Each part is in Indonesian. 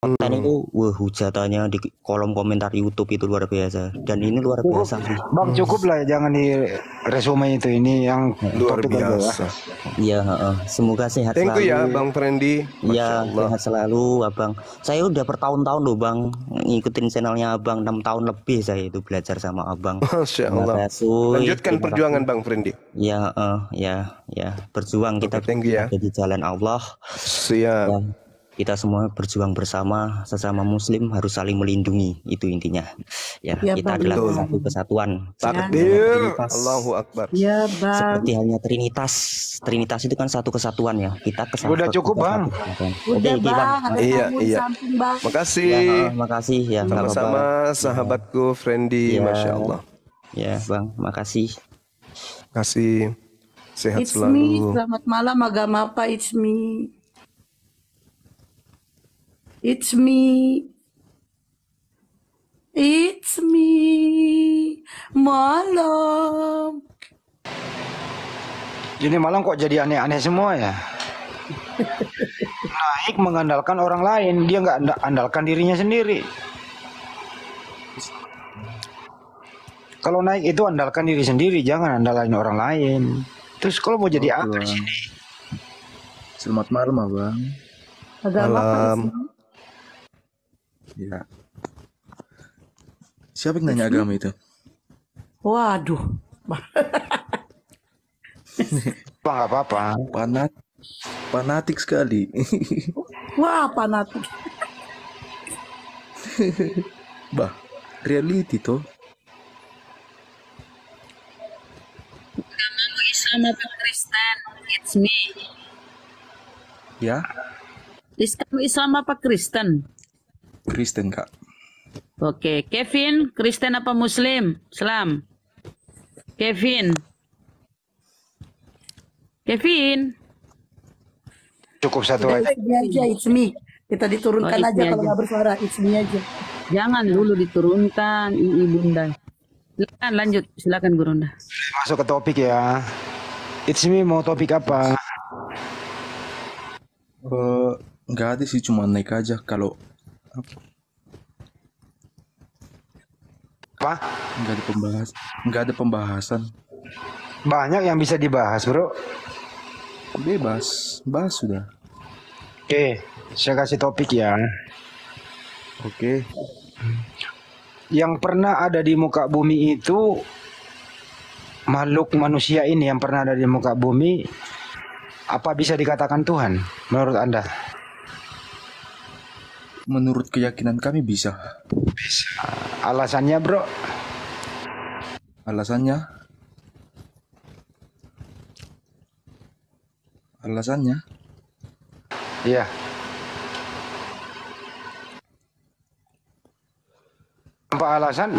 konten itu, wah hujatannya di kolom komentar YouTube itu luar biasa. Dan ini luar biasa sih. Bang cukup lah, jangan di resume itu, ini yang Luar topik aja ya. biasa. Iya, semoga sehat Thank you selalu. ya Bang Friendly. Masya Iya, Allah. sehat selalu Abang. Saya udah bertahun-tahun loh Bang ngikutin channelnya Abang, 6 tahun lebih saya itu belajar sama Abang. Masya Terima Allah. kasih. Lanjutkan Terima perjuangan kasih. Bang Friendly. Ya, ya, berjuang kita Oke, thank you ya. ada di jalan Allah. Siap. Ya, kita semua berjuang bersama, sesama Muslim harus saling melindungi, itu intinya. Ya, Ya, kita Bang. adalah Betul. satu kesatuan. Takbir. Trinitas. Allahu Akbar. Ya Bang. Seperti halnya Trinitas. Trinitas itu kan satu kesatuan ya. Kita Udah cukup, Bang. Udah Oke, Bang, ada Iya, tamu di iya. samping Bang. Makasih. Ya, makasih ya. nggak apa-apa. Sama-sama sahabatku Friendly. Ya. Masya Allah. Ya, Bang, makasih. Kasih. Sehat It's me. selalu. Selamat malam, agama apa? It's me. It's me. It's me. Malam. Ini malam kok jadi aneh-aneh semua ya. Naik mengandalkan orang lain, dia nggak andalkan dirinya sendiri. Kalau naik itu andalkan diri sendiri, jangan andalkan orang lain. Terus kalau mau jadi apa di sini? Selamat malam Abang. Agama apa? Malam. It's me? Ya. Siapa yang nanya agama itu? Waduh. Pak nggak apa-apa. Fanatik sekali. Wah, fanatik. Bah, reality toh. Islam apa Kristen? It's me. Ya, Kamu Islam apa Kristen? Kristen Kak. Oke, Kevin, Kristen apa Muslim? Islam. Kevin. Cukup satu aja. It's me aja, it's me. Kita diturunkan Oh, it's aja me kalau aja. nggak bersuara, it's me aja. Jangan dulu diturunkan, Bunda. Silakan lanjut, silakan Gurunda. Masuk ke topik ya. It's me, mau topik apa? Nggak ada sih, cuma naik aja kalau Apa? nggak ada pembahasan. Banyak yang bisa dibahas, bro. Bebas, bahas sudah. Oke, saya kasih topik ya. Oke. Yang pernah ada di muka bumi itu, makhluk manusia ini yang pernah ada di muka bumi, apa bisa dikatakan Tuhan menurut Anda? Menurut keyakinan kami bisa. Alasannya, bro? Alasannya Iya. Tanpa alasan?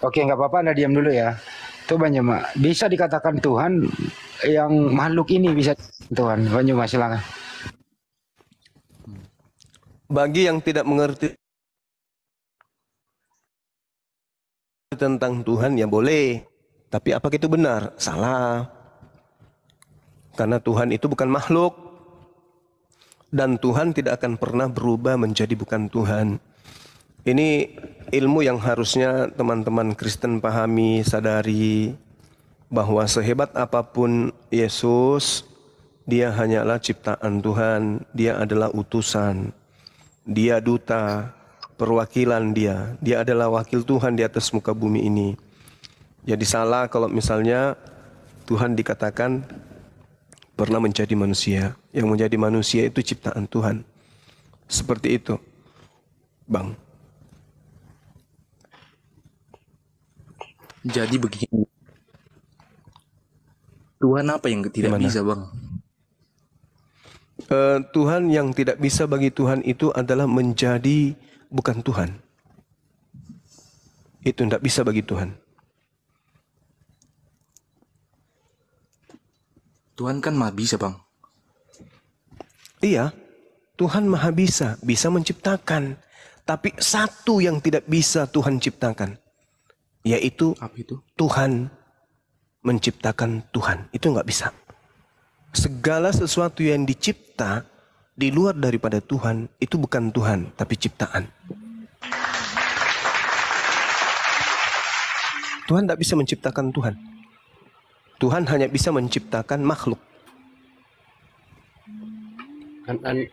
Oke, nggak apa-apa, Anda diam dulu ya. Tuh Banyuma, bisa dikatakan Tuhan yang makhluk ini bisa Tuhan. Banyuma, silakan. Bagi yang tidak mengerti tentang Tuhan ya boleh. Tapi apakah itu benar? Salah. Karena Tuhan itu bukan makhluk. Dan Tuhan tidak akan pernah berubah menjadi bukan Tuhan. Ini ilmu yang harusnya teman-teman Kristen pahami, sadari. Bahwa sehebat apapun Yesus, dia hanyalah ciptaan Tuhan. Dia adalah utusan. Dia duta, perwakilan dia. Dia adalah wakil Tuhan di atas muka bumi ini. Jadi salah kalau misalnya Tuhan dikatakan pernah menjadi manusia. Yang menjadi manusia itu ciptaan Tuhan. Seperti itu, Bang. jadi begini. Tuhan apa yang tidak Gimana? bisa, Bang? Tuhan yang tidak bisa bagi Tuhan itu adalah menjadi bukan Tuhan. Itu tidak bisa bagi Tuhan. Tuhan kan maha bisa, Bang. Iya, Tuhan maha bisa, bisa menciptakan. Tapi satu yang tidak bisa Tuhan ciptakan, yaitu Apa itu? Tuhan menciptakan Tuhan. Itu nggak bisa. Segala sesuatu yang dicipta di luar daripada Tuhan itu bukan Tuhan, tapi ciptaan. Tuhan tidak bisa menciptakan Tuhan. Tuhan hanya bisa menciptakan makhluk.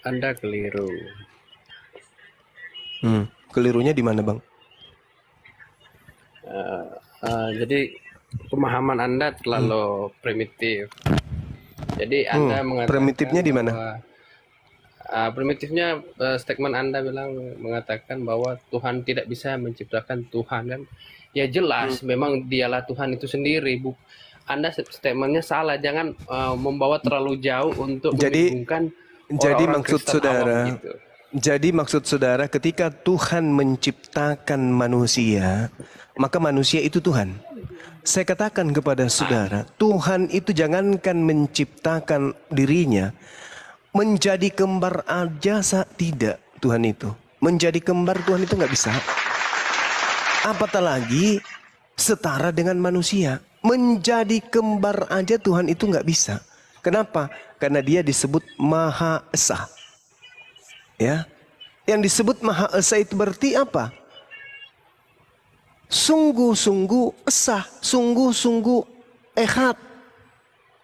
Anda keliru. Kelirunya di mana, Bang? Jadi pemahaman Anda terlalu primitif. Jadi Anda mengatakan primitifnya di mana? bahwa, primitifnya statement Anda mengatakan bahwa Tuhan tidak bisa menciptakan Tuhan kan? Ya jelas, memang dialah Tuhan itu sendiri. Anda statementnya salah. Jangan membawa terlalu jauh untuk membingungkan jadi orang-orang maksud Kristen saudara, awam gitu. jadi maksud saudara ketika Tuhan menciptakan manusia, maka manusia itu Tuhan. Saya katakan kepada saudara, Tuhan itu jangankan menciptakan dirinya, menjadi kembar aja tidak Tuhan itu. Menjadi kembar Tuhan itu nggak bisa. Apatah lagi setara dengan manusia. Menjadi kembar aja Tuhan itu nggak bisa. Kenapa? Karena dia disebut Maha Esa. Ya, yang disebut Maha Esa itu berarti apa? Sungguh-sungguh esa, sungguh-sungguh ehad.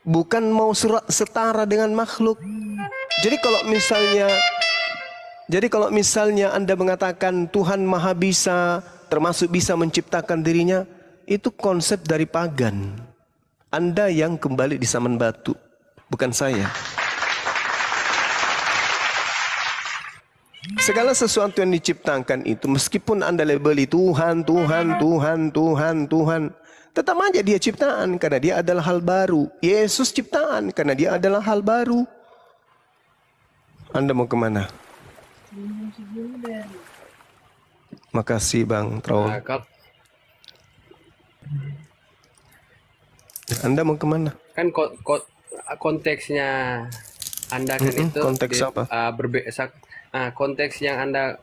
Bukan mau setara dengan makhluk. Jadi kalau misalnya Anda mengatakan Tuhan Maha Bisa, termasuk bisa menciptakan dirinya, itu konsep dari pagan. Anda yang kembali di zaman batu, bukan saya. Segala sesuatu yang diciptakan itu, meskipun Anda labeli Tuhan, tetap aja dia ciptaan karena dia adalah hal baru. Yesus ciptaan karena dia adalah hal baru. Anda mau kemana? Makasih Bang Tron. Anda mau kemana? Kan konteksnya Anda kan itu konteks apa? berbeda. Konteks yang Anda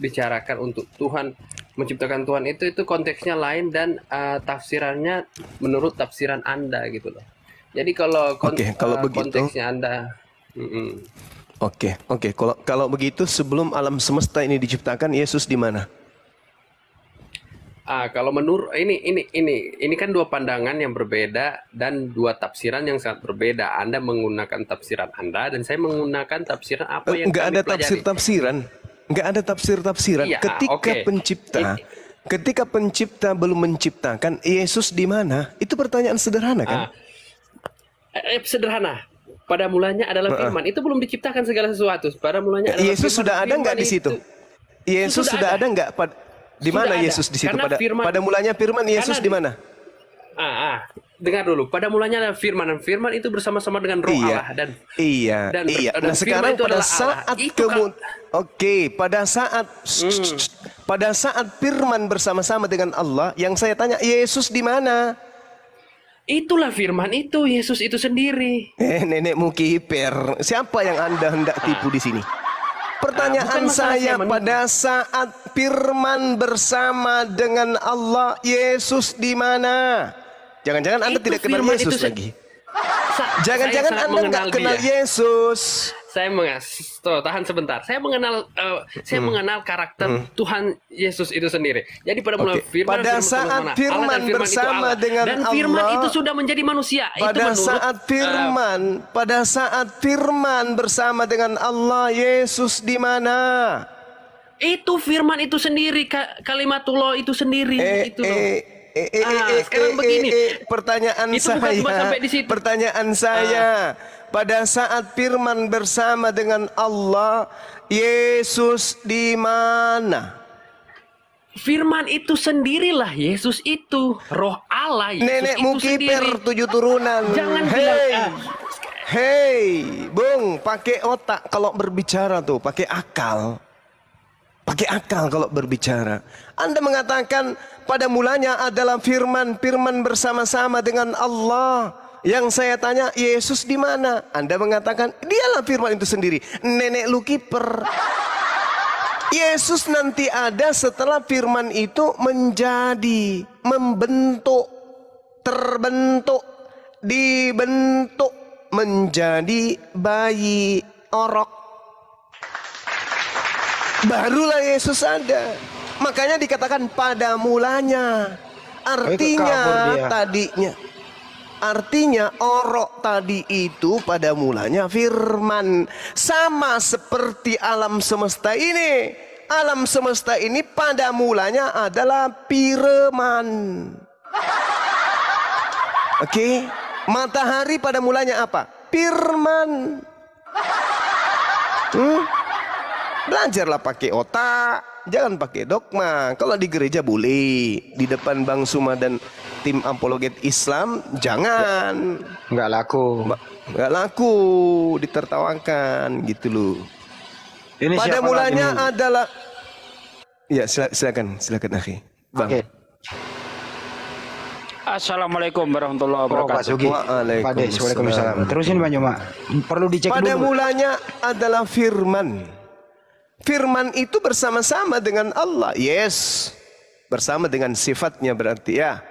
bicarakan untuk Tuhan menciptakan Tuhan itu konteksnya lain dan tafsirannya menurut tafsiran Anda gitu loh. Jadi kalau konteksnya Anda Oke. Kalau begitu sebelum alam semesta ini diciptakan, Yesus di mana? Kalau menurut ini kan dua pandangan yang berbeda dan dua tafsiran yang sangat berbeda. Anda menggunakan tafsiran Anda dan saya menggunakan tafsiran apa yang nggak kami ada pelajari. Nggak ada tafsir-tafsiran. Iya, Ketika pencipta belum menciptakan, Yesus di mana? Itu pertanyaan sederhana kan? Sederhana. Pada mulanya adalah firman. Itu belum diciptakan segala sesuatu. Pada mulanya adalah Yesus firman. sudah ada nggak di situ? Yesus sudah ada nggak? Di mana Yesus di situ? Pada mulanya firman, Yesus di mana? Dengar dulu. Pada mulanya ada firman, dan firman itu bersama-sama dengan Roh Allah dan Nah sekarang pada saat pada saat firman bersama-sama dengan Allah, yang saya tanya, Yesus di mana? Itulah firman itu, Yesus itu sendiri. Nenekmu kiper. Siapa yang Anda hendak tipu di sini? Pertanyaan saya, pada saat firman bersama dengan Allah, Yesus di mana? Jangan-jangan Anda tidak kenal Yesus lagi. Jangan-jangan Anda nggak kenal Yesus. Saya tahan sebentar. Saya mengenal karakter Tuhan Yesus itu sendiri. Jadi pada mulai firman pada saat firman bersama dengan dan Allah, firman itu sudah menjadi manusia. Pada saat firman bersama dengan Allah, Yesus di mana? Itu firman itu sendiri, kalimatullah itu sendiri. Sekarang begini. Pertanyaan saya, pada saat firman bersama dengan Allah, Yesus di mana? Firman itu sendirilah Yesus itu, Roh Allah Yesus Nenekmu itu sendiri. kiper 7 turunan. Jangan bilang Hei, Bung, pakai otak kalau berbicara tuh, pakai akal. Pakai akal kalau berbicara. Anda mengatakan pada mulanya adalah firman bersama-sama dengan Allah. Yang saya tanya, Yesus di mana? Anda mengatakan dialah firman itu sendiri. Nenek lu kiper. Yesus nanti ada setelah firman itu menjadi, membentuk, terbentuk, dibentuk, menjadi bayi orok. Barulah Yesus ada. Makanya dikatakan pada mulanya. Artinya tadinya. Artinya orok tadi itu pada mulanya firman. Sama seperti alam semesta ini. Alam semesta ini pada mulanya adalah firman. Oke, matahari pada mulanya apa? Firman. Belajarlah pakai otak, jangan pakai dogma. Kalau di gereja boleh, di depan Bang Suma dan tim apologet Islam jangan. Nggak laku. Nggak laku, ditertawakan gitu loh. Ini Pada siapa mulanya lagi nih? adalah, ya silakan akhi. Bang. Oke. Assalamualaikum warahmatullahi Oh, Pak wabarakatuh. Sugi. Pak Des, waalaikumsalam. Terusin Bang Juma. Perlu dicek Pada dulu. mulanya adalah firman. Firman itu bersama-sama dengan Allah. Yes. Bersama dengan sifatnya berarti ya.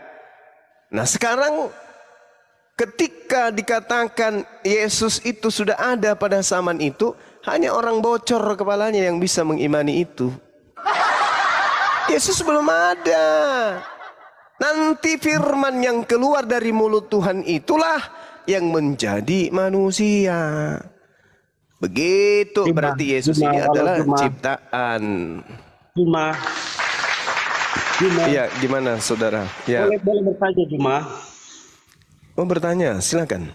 Nah sekarang ketika dikatakan Yesus itu sudah ada pada zaman itu, hanya orang bocor kepalanya yang bisa mengimani itu. Yesus belum ada. Nanti firman yang keluar dari mulut Tuhan itulah yang menjadi manusia. Begitu berarti Yesus ini adalah ciptaan. Juma. Iya, gimana saudara? Ya. Boleh bertanya Juma? Mau bertanya, silakan.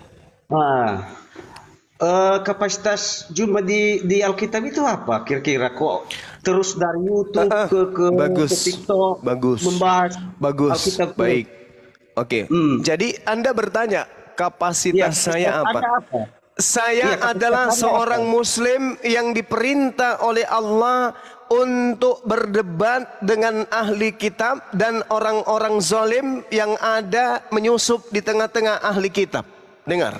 Kapasitas Juma di Alkitab itu apa? Kira-kira kok terus dari YouTube ke bagus, TikTok membahas Alkitab baik. Oke. Jadi Anda bertanya kapasitas saya apa? Saya adalah seorang Muslim yang diperintah oleh Allah untuk berdebat dengan ahli kitab dan orang-orang zalim yang ada menyusup di tengah-tengah ahli kitab. Dengar.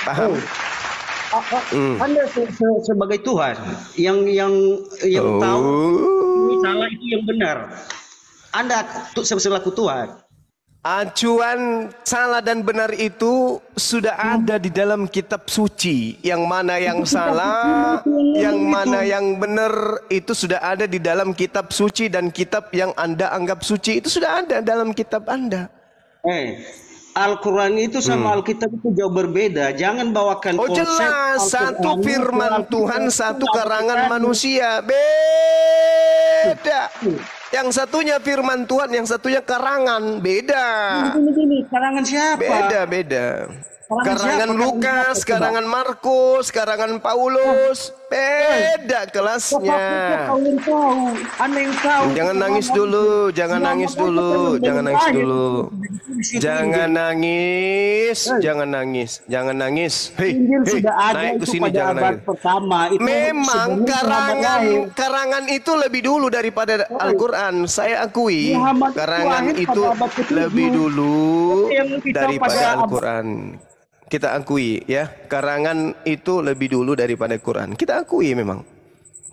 Paham? Anda sebagai Tuhan yang tahu ini salah itu yang benar. Anda selaku Tuhan. Acuan salah dan benar itu sudah ada di dalam kitab suci. Yang mana yang salah, yang mana yang benar itu sudah ada di dalam kitab suci. Dan kitab yang Anda anggap suci itu sudah ada dalam kitab Anda. Al-Quran itu sama Alkitab itu jauh berbeda. Jangan bawakan konsep jelas, satu firman Tuhan, satu karangan manusia. Beda. Yang satunya firman Tuhan, yang satunya karangan. Beda. Gini, karangan siapa? Beda. Karangan Lukas, karangan Markus, karangan Paulus. Beda kelasnya. Jangan nangis dulu, jangan nangis dulu, jangan nangis dulu. Jangan nangis, jangan nangis, jangan nangis. Hei, naik ke sini jangan nangis. Memang karangan itu lebih dulu daripada Al-Quran. Saya akui, karangan itu lebih dulu daripada Al-Quran. Kita akui ya, karangan itu lebih dulu daripada Quran. Kita akui memang.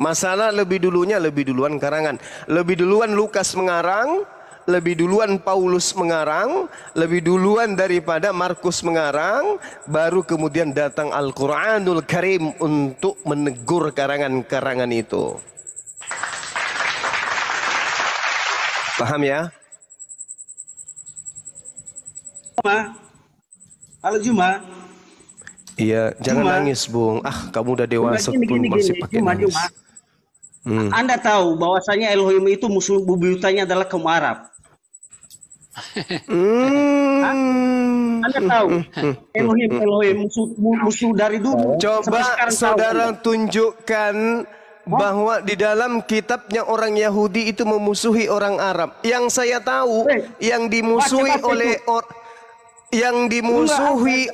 Masalah lebih duluan karangan. Lebih duluan Lukas mengarang, lebih duluan Paulus mengarang, lebih duluan daripada Markus mengarang, baru kemudian datang Al-Quranul Karim untuk menegur karangan-karangan itu. Paham ya? Halo Juma. Iya, jangan nangis, Bung. Kamu udah dewasa pun masih pakai nangis. Anda tahu bahwasanya Elohim itu musuh bubuyutannya adalah kaum Arab. Anda tahu Elohim musuh dari dulu. Coba saudara tunjukkan bahwa di dalam kitabnya orang Yahudi itu memusuhi orang Arab. Yang saya tahu, yang dimusuhi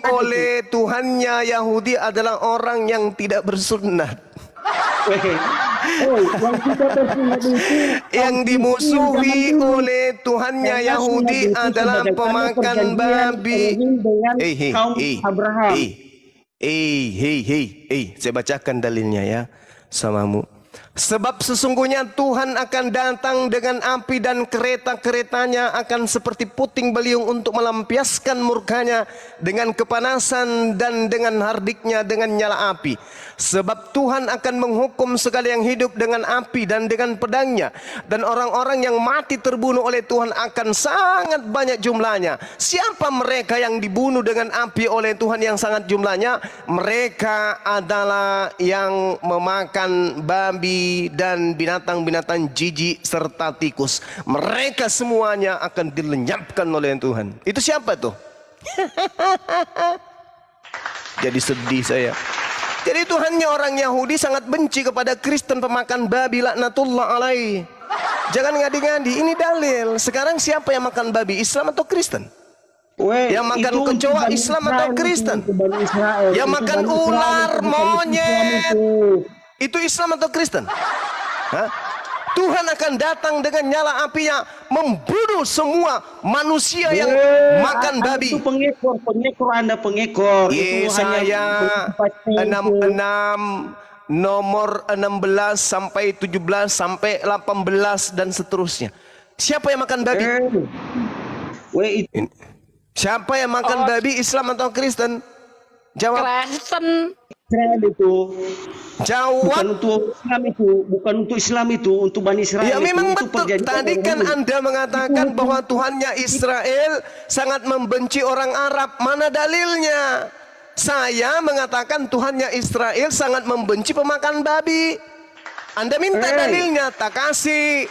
oleh Tuhannya Yahudi adalah orang yang tidak bersunnah. Yang dimusuhi oleh Tuhannya Yahudi adalah pemakan babi. Saya bacakan dalilnya ya samamu. Sebab sesungguhnya Tuhan akan datang dengan api dan kereta-keretanya akan seperti puting beliung untuk melampiaskan murkanya dengan kepanasan dan dengan hardiknya dengan nyala api. Sebab Tuhan akan menghukum segala yang hidup dengan api dan dengan pedangnya. Dan orang-orang yang mati terbunuh oleh Tuhan akan sangat banyak jumlahnya. Siapa mereka yang dibunuh dengan api oleh Tuhan yang sangat jumlahnya? Mereka adalah yang memakan babi dan binatang-binatang jijik serta tikus. Mereka semuanya akan dilenyapkan oleh Tuhan. Itu siapa tuh? Jadi sedih saya. Jadi Tuhannya orang Yahudi sangat benci kepada Kristen pemakan babi, laknatullah alaih. Jangan ngadi-ngadi, ini dalil. Sekarang siapa yang makan babi, Islam atau Kristen? Yang makan kecoa, Islam atau Kristen? Yang makan ular, monyet, itu Islam atau Kristen? Hah? Tuhan akan datang dengan nyala apinya membunuh semua manusia yang makan babi. Itu pengekor Anda pengekor. Yesaya 66 nomor 16 sampai 17 sampai 18 dan seterusnya. Siapa yang makan babi? Siapa yang makan babi, Islam atau Kristen? Jawab. Kristen. Israel itu. Jawab. Bukan untuk Islam itu, untuk Bani Israel. Ya memang itu betul. Tadi kan Anda mengatakan bahwa Tuhannya Israel sangat membenci orang Arab. Mana dalilnya? Saya mengatakan Tuhannya Israel sangat membenci pemakan babi. Anda minta dalilnya, tak kasih.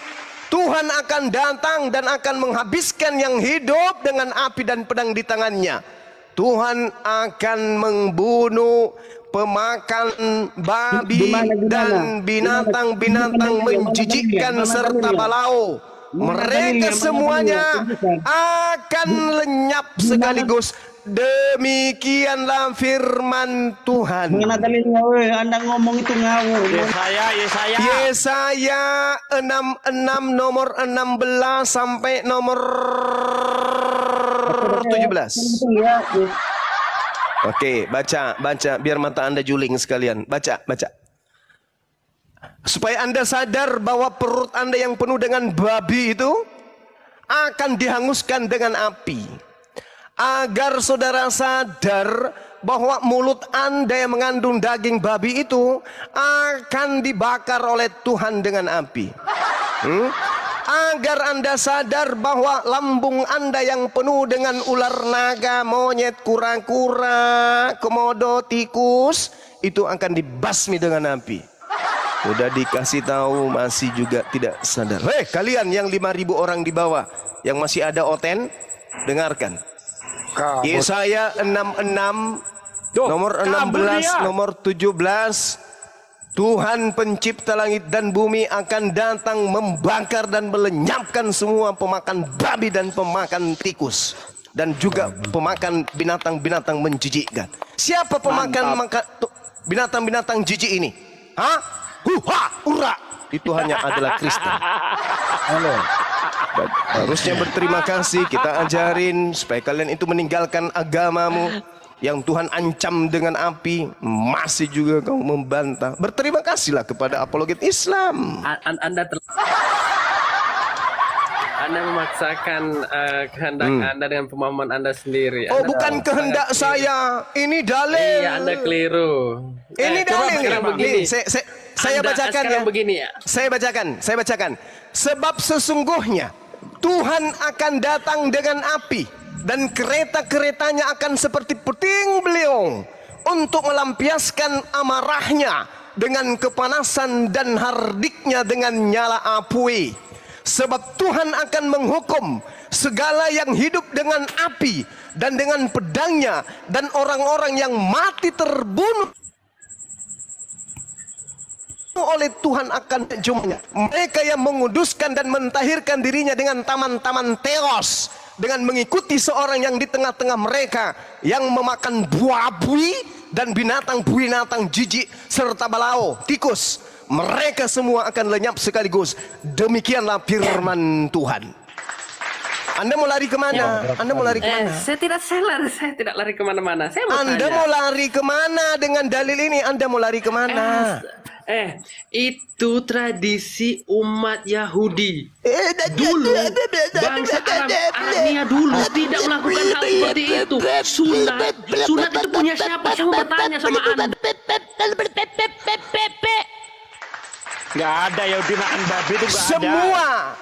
Tuhan akan datang dan akan menghabiskan yang hidup dengan api dan pedang di tangannya. Tuhan akan membunuh pemakan babi dan binatang-binatang menjijikkan serta balau. Mereka semuanya akan lenyap sekaligus. Demikianlah firman Tuhan. Mana dalilnya, Anda ngomong itu ngawur. Yesaya 66 nomor 16 sampai nomor 17. Oke, baca biar mata Anda juling sekalian. Baca. Supaya Anda sadar bahwa perut Anda yang penuh dengan babi itu akan dihanguskan dengan api. Agar saudara sadar bahwa mulut Anda yang mengandung daging babi itu akan dibakar oleh Tuhan dengan api. Agar Anda sadar bahwa lambung Anda yang penuh dengan ular naga, monyet, kura-kura, komodo, tikus itu akan dibasmi dengan api. Udah dikasih tahu masih juga tidak sadar. Hei kalian yang 5.000 orang di bawah yang masih ada oten, dengarkan. Yesaya 66 nomor 16 nomor 17. Tuhan pencipta langit dan bumi akan datang membakar dan melenyapkan semua pemakan babi dan pemakan tikus dan juga pemakan binatang-binatang menjijikkan. Siapa pemakan binatang-binatang jijik ini? Hah? Huha, ura. Itu hanya adalah Kristen. Halo. Harusnya berterima kasih, kita ajarin supaya kalian itu meninggalkan agamamu yang Tuhan ancam dengan api, masih juga kau membantah. Berterima kasihlah kepada apologet Islam. Anda memaksakan kehendak Anda dengan pemahaman Anda sendiri. Oh, bukan kehendak saya. Ini dalil. Iya, Anda keliru. Ini dalil. Begini. Saya bacakan ya. Begini ya. Saya bacakan. Sebab sesungguhnya Tuhan akan datang dengan api dan kereta-keretanya akan seperti puting beliung untuk melampiaskan amarahnya dengan kepanasan dan hardiknya dengan nyala api. Sebab Tuhan akan menghukum segala yang hidup dengan api dan dengan pedangnya, dan orang-orang yang mati terbunuh oleh Tuhan akan jumlahnya. Mereka yang menguduskan dan mentahirkan dirinya dengan taman-taman teos, dengan mengikuti seorang yang di tengah-tengah mereka yang memakan buah bui dan binatang jijik serta balau, tikus. Mereka semua akan lenyap sekaligus. Demikianlah firman Tuhan. Anda mau lari kemana? Anda mau lari kemana? Saya tidak lari kemana-mana. Anda mau lari kemana dengan dalil ini? Anda mau lari kemana? Itu tradisi umat Yahudi. Dulu bangsa Arabia dulu tidak melakukan hal seperti itu. Sunat itu punya siapa? Saya mau bertanya sama Anda. Nggak ada Yahudi makan babi itu nggak ada.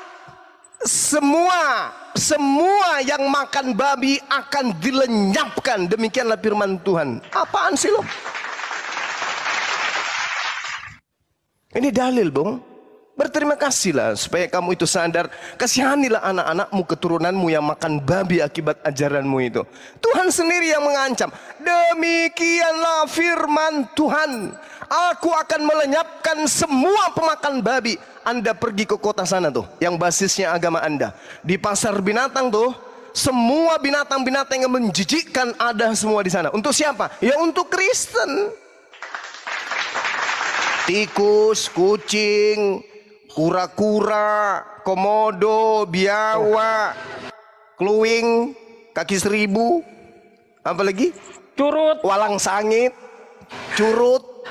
Semua yang makan babi akan dilenyapkan. Demikianlah firman Tuhan. Apaan sih lo? Ini dalil, Bung. Berterima kasihlah supaya kamu itu sadar. Kasihanilah anak-anakmu, keturunanmu yang makan babi akibat ajaranmu itu. Tuhan sendiri yang mengancam. Demikianlah firman Tuhan. Aku akan melenyapkan semua pemakan babi. Anda pergi ke kota sana tuh, yang basisnya agama Anda. Di pasar binatang tuh, semua binatang-binatang yang menjijikkan ada semua di sana. Untuk siapa? Ya untuk Kristen. Tikus, kucing, kura-kura, komodo, biawak, kluwing, kaki seribu, apa lagi? Curut, Walang sangit, curut,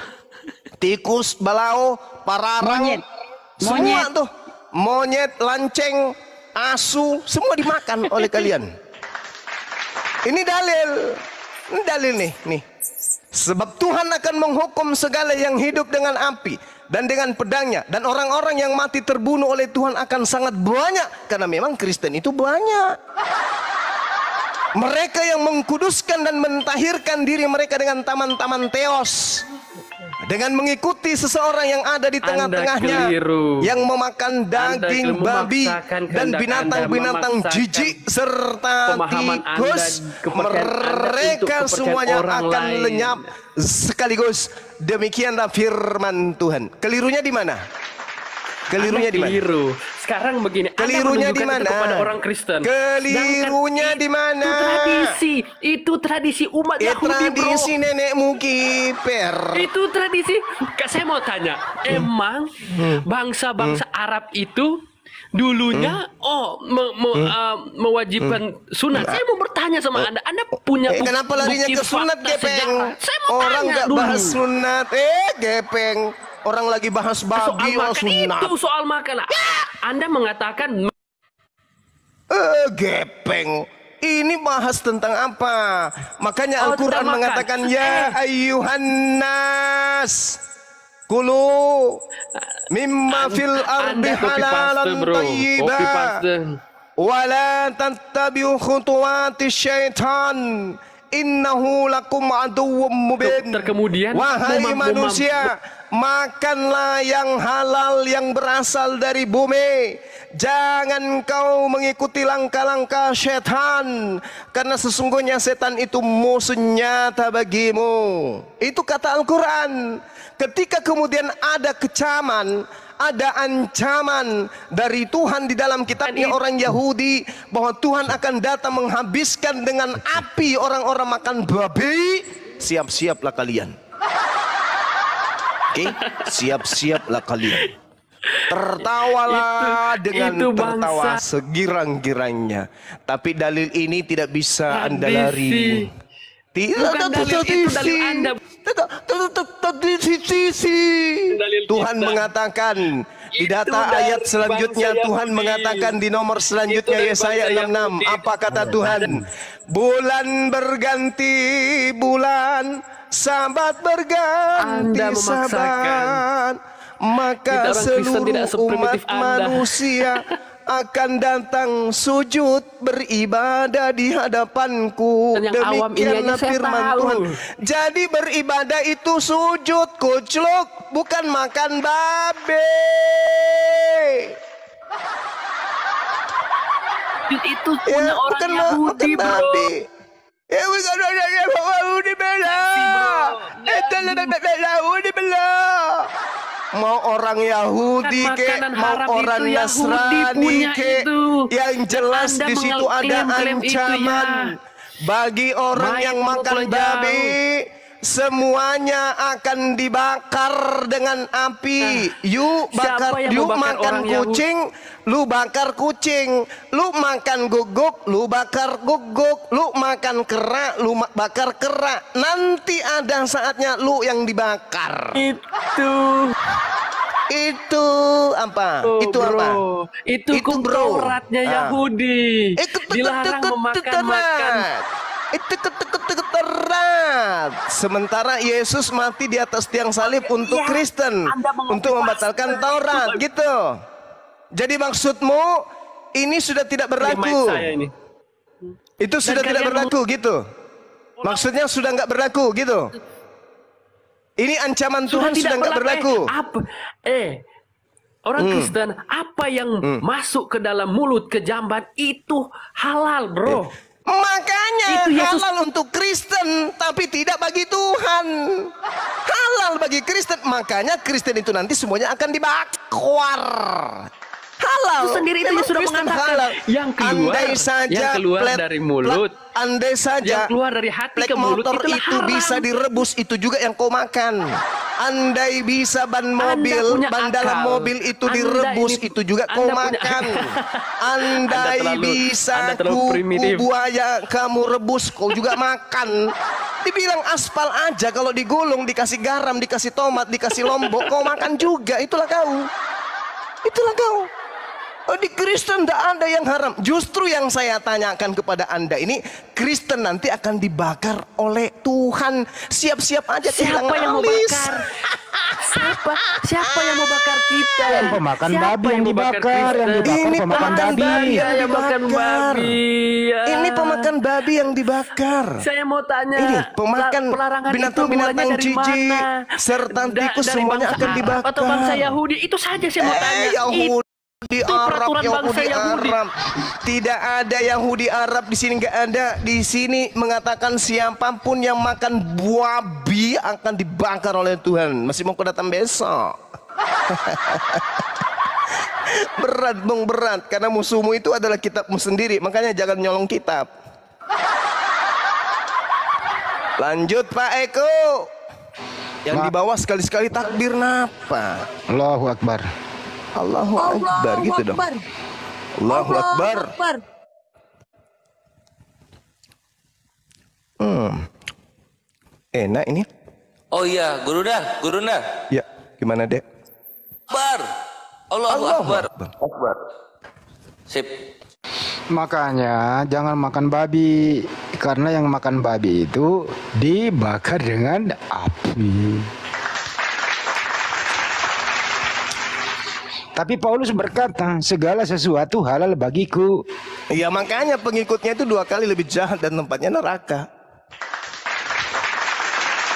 tikus, balao, pararang, semua tuh, monyet, lanceng, asu, semua dimakan oleh kalian. Ini dalil nih. Sebab Tuhan akan menghukum segala yang hidup dengan api dan dengan pedangnya. Dan orang-orang yang mati terbunuh oleh Tuhan akan sangat banyak. Karena memang Kristen itu banyak. Mereka yang mengkuduskan dan mentahirkan diri mereka dengan taman-taman teos. Dengan mengikuti seseorang yang ada di tengah-tengahnya, yang memakan daging babi dan binatang-binatang jijik serta tikus, mereka semuanya akan lenyap sekaligus. Demikianlah firman Tuhan. Kelirunya di mana? Kelirunya di mana? Keliru. Sekarang begini, Kelirunya di mana? Kepada orang Kristen. Kelirunya di mana? Itu tradisi umat Yahudi, bro. Tradisi nenekmu kiper. Itu tradisi. Saya mau tanya, emang bangsa-bangsa Arab itu dulunya mewajibkan sunat? Saya mau bertanya sama Anda. Anda punya kenapa larinya bukti ke sunat, fakta Gepeng? sejarah? Saya mau Orang tanya nggak dulu. bahas sunat. Gepeng. Orang lagi bahas babi Soal makan sunat. itu soal makan. Anda mengatakan Gepeng. Ini bahas tentang apa? Makanya Al-Quran tentang makan. mengatakan ya ayyuhan nas kulu mimma fil ardi halalan thayyiban wala tattabi'u khutuwati syaitan innahu lakum aduwwum mubin. Kemudian wahai manusia, makanlah yang halal yang berasal dari bumi. Jangan kau mengikuti langkah-langkah setan, karena sesungguhnya setan itu musuh nyata bagimu. Itu kata Al-Quran. Ketika kemudian ada kecaman, ada ancaman dari Tuhan di dalam kitabnya orang Yahudi bahwa Tuhan akan datang menghabiskan dengan api orang-orang makan babi, siap-siaplah kalian. Oke, siap-siaplah kalian. Tertawalah dengan tertawa segirang-girangnya. Tapi dalil ini tidak bisa Anda lari. Bukan dalil itu, dalil Anda. Tuhan mengatakan di data ayat selanjutnya, Tuhan mengatakan di nomor selanjutnya Yesaya 66. Apa kata Tuhan? Bulan berganti bulan, sabat berganti sabat, maka seluruh umat manusia akan datang sujud beribadah di hadapanku. Demikianlah firman Tuhan. Jadi beribadah itu sujud, kucluk, bukan makan babi. Itu punya orang bukan Yahudi, makan bro. babi. Bukan orang Yahudi bela. Yahudi bela. Mau orang Yahudi ke, mau orang Nasrani ke, yang jelas di situ ada ancaman bagi orang yang makan babi. semuanya akan dibakar dengan api. Yuk bakar, Siapa yang yuk membakar makan orang Yahudi? kucing, lu bakar kucing. Lu makan guguk, lu bakar guguk. Lu makan kera, lu bakar kera. Nanti ada saatnya lu yang dibakar. Itu apa? Oh, Itu bro. apa? Itu hukum bro. Tauratnya Ah. Yahudi. Dilarang memakan-makan. Itu keterat. Sementara Yesus mati di atas tiang salib untuk Kristen, untuk membatalkan Taurat, gitu. Jadi maksudmu ini sudah tidak berlaku. Saya ini. Itu sudah Dan tidak kalian berlaku, gitu. Maksudnya sudah nggak berlaku, gitu. Ini ancaman Tuhan sudah nggak berlaku. Orang Kristen, apa yang masuk ke dalam mulut ke jamban itu halal, bro. Makanya Itu Yesus. halal untuk Kristen, tapi tidak bagi Tuhan. Halal bagi Kristen, makanya Kristen itu nanti semuanya akan dibakar. Halal. Itu sendiri itu Memang sudah Kristen mengatakan halal. yang keluar, Andai saja yang keluar dari mulut, andai saja yang keluar dari hati plek ke mulut motor itulah itu haram. bisa direbus, itu juga yang kau makan. Andai bisa ban mobil, punya ban dalam akal. mobil itu Anda direbus, ini- itu juga kau Anda punya makan. akal. Andai Anda bisa terlalu kuku primitif. buaya kamu rebus, kau juga makan. Dibilang aspal aja, kalau digulung, dikasih garam, dikasih tomat, dikasih lombok, kau makan juga. Itulah kau. Itulah kau. Oh, di Kristen tidak ada yang haram. Justru yang saya tanyakan kepada Anda ini, Kristen nanti akan dibakar oleh Tuhan. Siap-siap aja Siapa kehilangan yang mau alis. bakar? Siapa yang mau bakar kita? Pemakan Siapa babi yang mau dibakar, Kristen? yang dibakar Ini pemakan pemakan babi. babi Yang makan dibakar. babi. Ya. Ini pemakan babi yang dibakar. Saya mau tanya, Ini pemakan pelarangan itu binatang-binatang mulanya dari jijik mana? serta tikus Dari semuanya bangsa akan Arab dibakar. atau bangsa Yahudi? Itu saja saya mau tanya. Yahudi Arab, peraturan bangsa Yahudi. Arab. Tidak ada Yahudi Arab di sini, nggak ada. Di sini mengatakan siapapun yang makan babi akan dibakar oleh Tuhan. Masih mau kau datang besok? Berat, bang, berat. Karena musuhmu itu adalah kitabmu sendiri. Makanya jangan nyolong kitab. Lanjut Pak Eko. Yang di bawah sekali-sekali takbir napa? Allahu Akbar. Allahu Akbar gitu dong. Allahu Akbar. Enak ini. Oh iya, Gurunda. Ya, gimana Dek? Akbar. Allahu Akbar. Akbar. Sip. Makanya jangan makan babi, karena yang makan babi itu dibakar dengan api. Tapi Paulus berkata, segala sesuatu halal bagiku. Ya makanya pengikutnya itu 2 kali lebih jahat dan tempatnya neraka.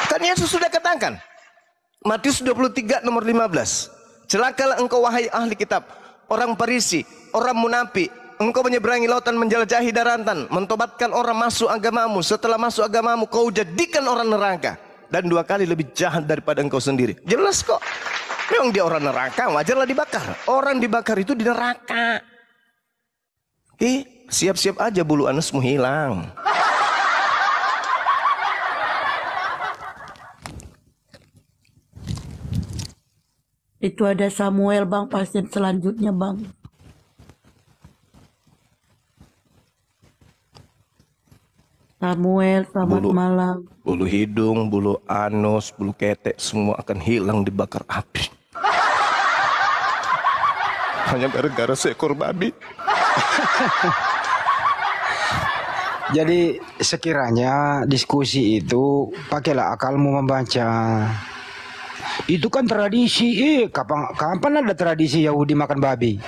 Kan Yesus sudah katakan, Matius 23 nomor 15. Celakalah engkau wahai ahli kitab, orang Farisi, orang munafik. Engkau menyeberangi lautan, menjelajahi daratan, mentobatkan orang masuk agamamu. Setelah masuk agamamu, kau jadikan orang neraka. Dan 2 kali lebih jahat daripada engkau sendiri. Jelas kok. Memang dia orang neraka, wajarlah dibakar. Orang dibakar itu di neraka. Siap-siap aja bulu anusmu hilang. Itu ada Samuel bang, pasien selanjutnya bang. Samuel, selamat malam. Bulu hidung, bulu anus, bulu ketek, semua akan hilang dibakar api. Hanya gara-gara seekor babi. Jadi sekiranya diskusi itu pakailah akalmu membaca. Itu kan tradisi. Kapan ada tradisi Yahudi makan babi?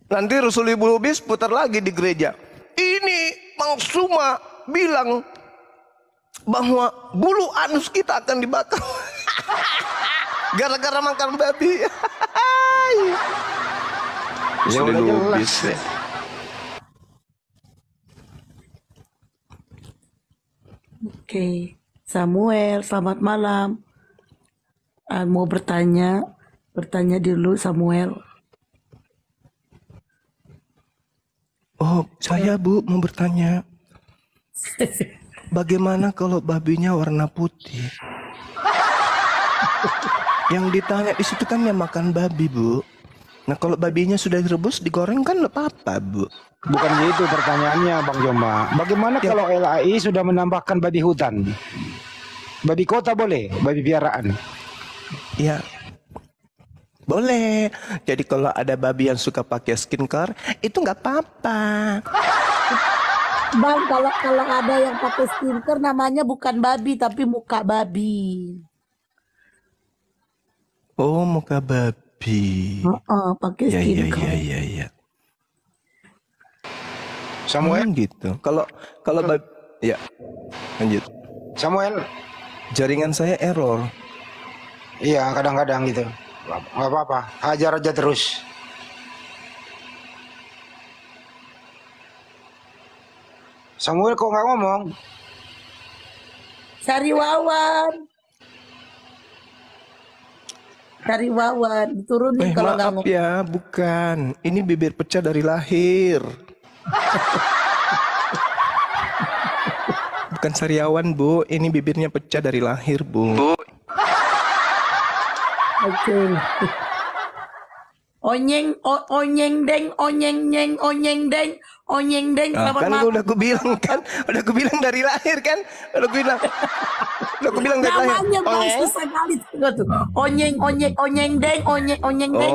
Nanti Rasul Ibu Lubis putar lagi di gereja. Ini Bang Suma bilang bahwa bulu anus kita akan dibakar. Gara-gara makan babi. Ya udah jelas. Oke, Samuel, selamat malam. Mau bertanya dulu Samuel. Oh, saya Bu mau bertanya. Bagaimana kalau babinya warna putih? Yang ditanya di situ kan yang makan babi, Bu. Nah, kalau babinya sudah direbus, digoreng kan nggak apa-apa, Bu. Bukan gitu pertanyaannya, Bang Joma. Bagaimana kalau LAI sudah menambahkan babi hutan? Babi kota boleh, babi piaraan. Ya, boleh. Jadi kalau ada babi yang suka pakai skincare, itu nggak apa-apa. Bang, kalau ada yang pakai skincare namanya bukan babi tapi muka babi. Oh, muka babi. Pakai Ya, ya, skincare. ya. Samuel, Gitu. Kalau babi, ya, lanjut. Samuel, Jaringan saya error. iya kadang-kadang gitu. Gak apa-apa, hajar aja terus. Samuel kok nggak ngomong? Cari Wawan. Cari Wawan, diturunin kalau nggak Maaf ngomong. ya, bukan. Ini bibir pecah dari lahir. Bukan sariawan, Bu. Ini bibirnya pecah dari lahir, Bu. Oke. Onyeng deng, onyeng nyeng, onyeng deng, selamat Kan malam. udah aku bilang kan, udah aku bilang dari lahir kan, udah aku bilang dari lahir. Namanya Bang Onyeng. susah kali tuh. Onyeng deng, onyeng deng.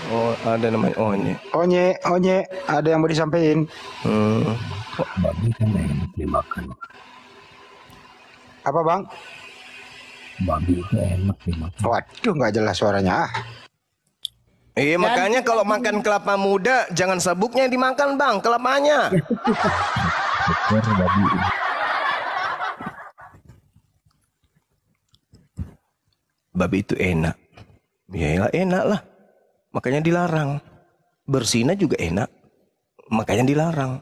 Oh, ada namanya Onye. Onye, ada yang mau disampaikan? Babi kan enak dimakan. Apa Bang? Babi itu enak dimakan. Waduh, nggak jelas suaranya. Iya, makanya kalau makan kelapa muda jangan sabuknya yang dimakan, Bang, kelapanya. Betul babi. Babi itu enak. Ya enak lah. Makanya dilarang. Bersina juga enak. Makanya dilarang.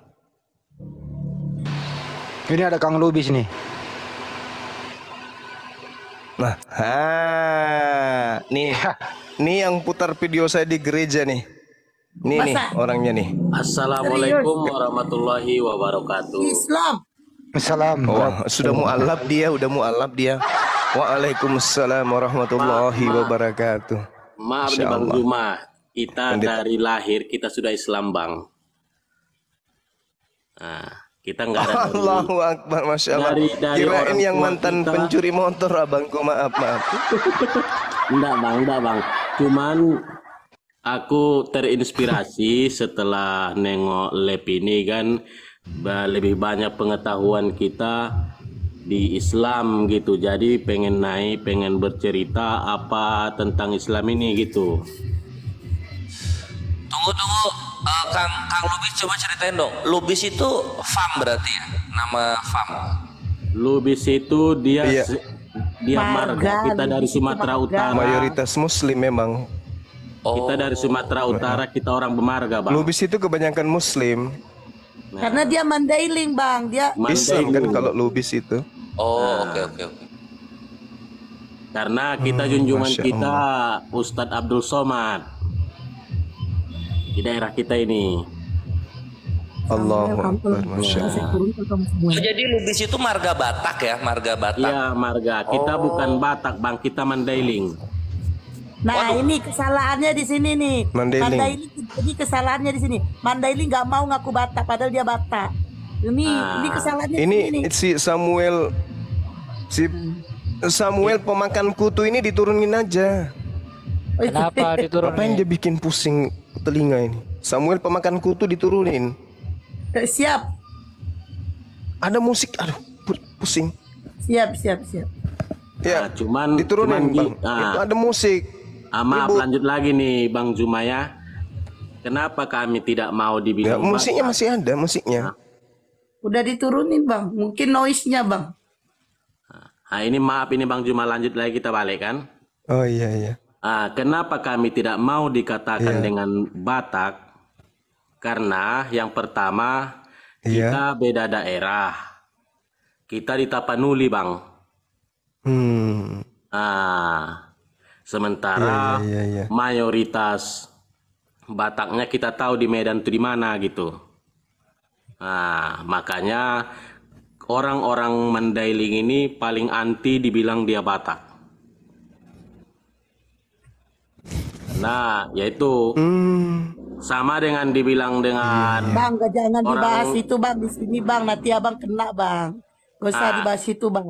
Ini ada Kang Lubis nih. Nah, nih yang putar video saya di gereja nih. Nih orangnya nih. Assalamualaikum warahmatullahi wabarakatuh. Islam. Assalam. Oh, sudah mualaf dia. Waalaikumsalam warahmatullahi wabarakatuh. Maaf nih Bang Juma, kita dari lahir kita sudah Islam Bang. Nah, kita nggak ada Allahu Akbar, Masya Allah. Kirain yang mantan pencuri motor, abangku, maaf. Enggak bang. Cuman aku terinspirasi setelah nengok lab ini kan, lebih banyak pengetahuan kita di Islam gitu. Jadi pengen bercerita apa tentang Islam ini gitu. Tunggu, Kang Lubis coba ceritain dong. Lubis itu FAM berarti ya? Nama FAM. Lubis itu dia marga. Kita dari Sumatera Utara. Mayoritas Muslim memang. Kita dari Sumatera Utara, kita orang bermarga, Bang. Lubis itu kebanyakan Muslim. Karena dia Mandailing, Bang. Dia Islam kan kalau Lubis itu. Oh, oke. Karena kita junjungan kita Ustadz Abdul Somad di daerah kita ini. Allahu Akbar, Masya Allah. Jadi Lubis itu marga Batak ya, marga Batak. Iya, marga. Kita bukan Batak, Bang. Kita Mandailing. Nah, ini kesalahannya di sini nih. Mandailing. Ini kesalahannya di sini. Mandailing nggak mau ngaku Batak, padahal dia Batak. Ini kesalahannya Ini di sini. si Samuel pemakan kutu ini diturunin aja. Kenapa diturunin? Apa yang dia bikin pusing telinga ini? Samuel pemakan kutu diturunin. Siap. Ada musik, aduh, pusing. Siap. Ya, cuman diturunin, Bang. Itu ada musik. Maaf, lanjut lagi nih, Bang Jumaya. Kenapa kami tidak mau dibilang? Ya, musiknya masih ada, musiknya. Udah diturunin, Bang. Mungkin noise-nya, Bang. Nah, ini maaf ini Bang Juma, lanjut lagi kita balik kan? Oh iya. Kenapa kami tidak mau dikatakan dengan Batak? Karena yang pertama kita beda daerah. Kita di Tapanuli, Bang. Hmm. Sementara mayoritas Bataknya kita tahu di Medan itu di mana gitu. Nah, makanya orang-orang Mandailing ini paling anti dibilang dia Batak. Nah, yaitu sama dengan dibilang dengan Bang, jangan orang. dibahas itu bang di sini bang. Nanti abang kena bang. Gak usah dibahas itu bang.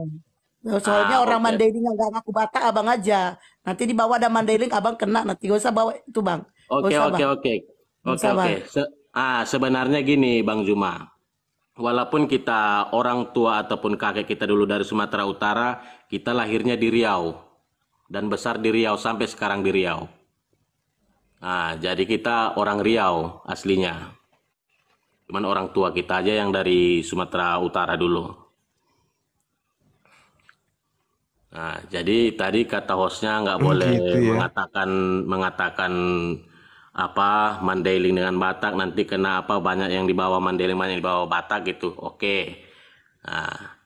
Soalnya orang Oke. Mandailing nggak ngaku Batak abang aja. Nanti dibawa ada Mandailing abang kena. Nanti gak usah bawa itu bang. Gak Oke, usah oke, bang. oke. Gak Oke, usah oke. bang. Sebenarnya gini, Bang Juma. Walaupun kita orang tua ataupun kakek kita dulu dari Sumatera Utara, kita lahirnya di Riau dan besar di Riau sampai sekarang di Riau. Nah, jadi kita orang Riau aslinya. Cuman orang tua kita aja yang dari Sumatera Utara dulu. Nah, jadi tadi kata hostnya nggak boleh Gitu ya. mengatakan apa Mandailing dengan Batak, nanti kena apa banyak yang dibawa Mandailing, banyak yang dibawa Batak gitu. Oke. Nah,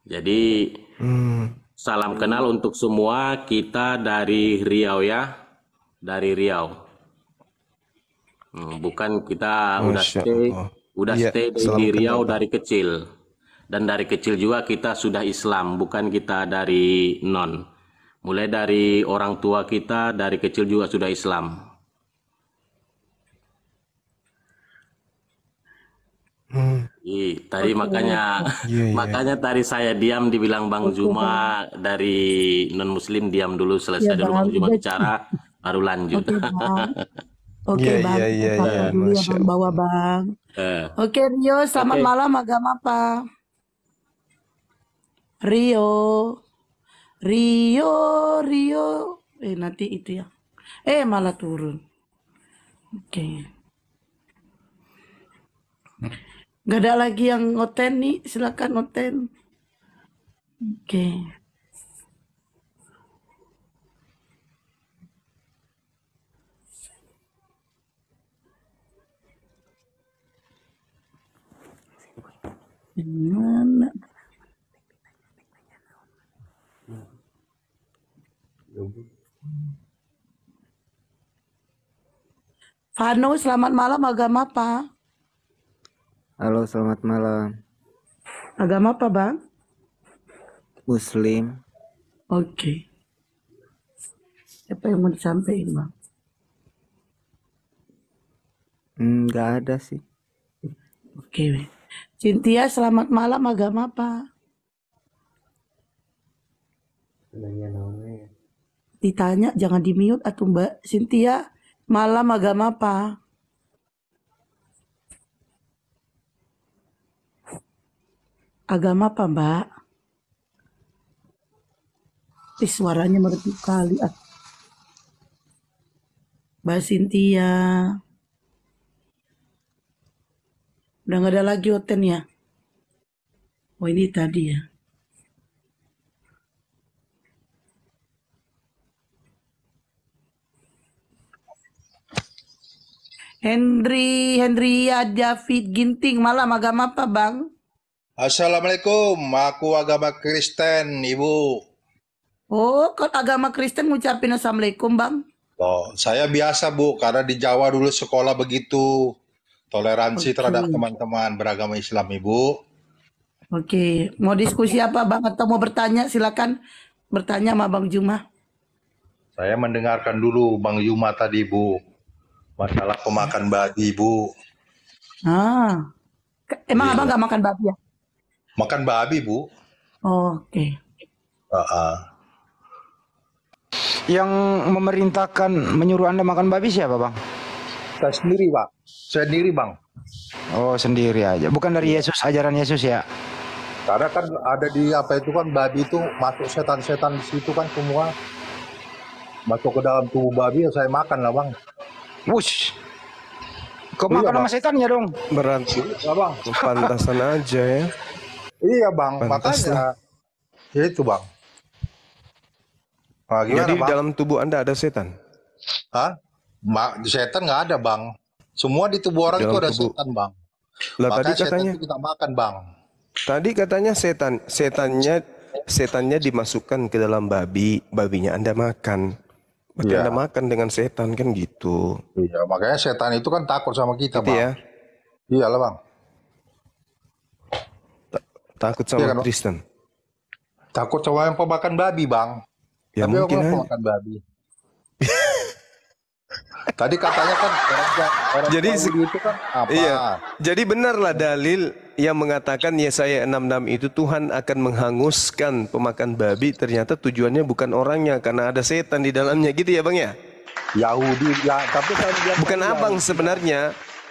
jadi salam kenal untuk semua, kita dari Riau ya, dari Riau. Bukan kita Masya Allah. udah Iya, stay salam di kenal, Riau Bang. dari kecil. Dan dari kecil juga kita sudah Islam, bukan kita dari non. Mulai dari orang tua kita dari kecil juga sudah Islam. Tadi makanya Iya, iya. makanya tadi saya diam dibilang Bang Juma dari non Muslim, diam dulu, selesai Iya dulu bang. Bang Juma bicara baru lanjut. Oke bang. Oke Iya, bang. iya, iya, Kita iya. sapa dulu ya Masya bang. Bawa Allah. bang. Eh, Oke Rio, selamat Oke. malam. Agama apa? Rio. Rio. Rio. Nanti itu ya. Malah turun. Oke. Gak ada lagi yang ngoten nih. Silakan ngoten. Oke. Mana? Vano, selamat malam. Agama apa? Halo, selamat malam. Agama apa bang? Muslim. Oke. Apa yang mau disampaikan bang? Nggak ada sih. Oke. Cynthia, selamat malam. Agama apa? Ditanya, jangan di mute atau Mbak Cynthia. Malam agama apa? Agama apa Mbak? Suaranya merdu kali. Mbak Cynthia. Udah nggak ada lagi Oten ya? Oh ini tadi ya. Hendria David Ginting, malam agama apa bang? Assalamualaikum, aku agama Kristen, Ibu. Oh, kalau agama Kristen ngucapin assalamualaikum bang? Oh, saya biasa Bu, karena di Jawa dulu sekolah begitu toleransi terhadap teman-teman beragama Islam, Ibu. Oke, mau diskusi apa bang? Atau mau bertanya? Silakan bertanya sama Bang Juma. Saya mendengarkan dulu Bang Yuma tadi, Bu. Masalah pemakan babi, Bu. Emang abang nggak makan babi ya? Makan babi, Bu. Oke. Yang memerintahkan menyuruh Anda makan babi siapa, Bang? Saya sendiri, Pak. Saya sendiri, Bang. Oh, sendiri aja. Bukan dari Yesus, ajaran Yesus ya? Karena kan ada di apa itu kan babi itu masuk setan-setan di situ kan semua masuk ke dalam tubuh babi, ya saya makan lah, Bang. Wush. Kau makan sama setannya dong? Berarti ya, Bang. pantasan aja ya. Iya, Bang. Pantas Makanya itu, Bang. Nah, gimana, Jadi Bang? dalam tubuh Anda ada setan? Hah? Setan nggak ada, Bang. Semua di tubuh orang itu Dalam ada tubuh. setan, Bang. Lah Makanya tadi setan katanya, itu kita makan, Bang. tadi katanya setannya dimasukkan ke dalam babi, babinya Anda makan. Berarti Iya. Anda makan dengan setan kan gitu. Iya, makanya setan itu kan takut sama kita, Gitu Bang. ya. Iyalah, Bang. Takut Iya sama kan, Bang? Kristen. Takut sama yang pemakan babi, Bang. Ya Tapi mungkin orang aja. pemakan babi. Tadi katanya kan orang Jadi Yahudi itu kan apa? Iya. Jadi benarlah dalil yang mengatakan Yesaya 66 itu Tuhan akan menghanguskan pemakan babi, ternyata tujuannya bukan orangnya karena ada setan di dalamnya gitu ya Bang ya? Yahudi ya, tapi saya bilang Bukan tadi abang Yahudi. sebenarnya.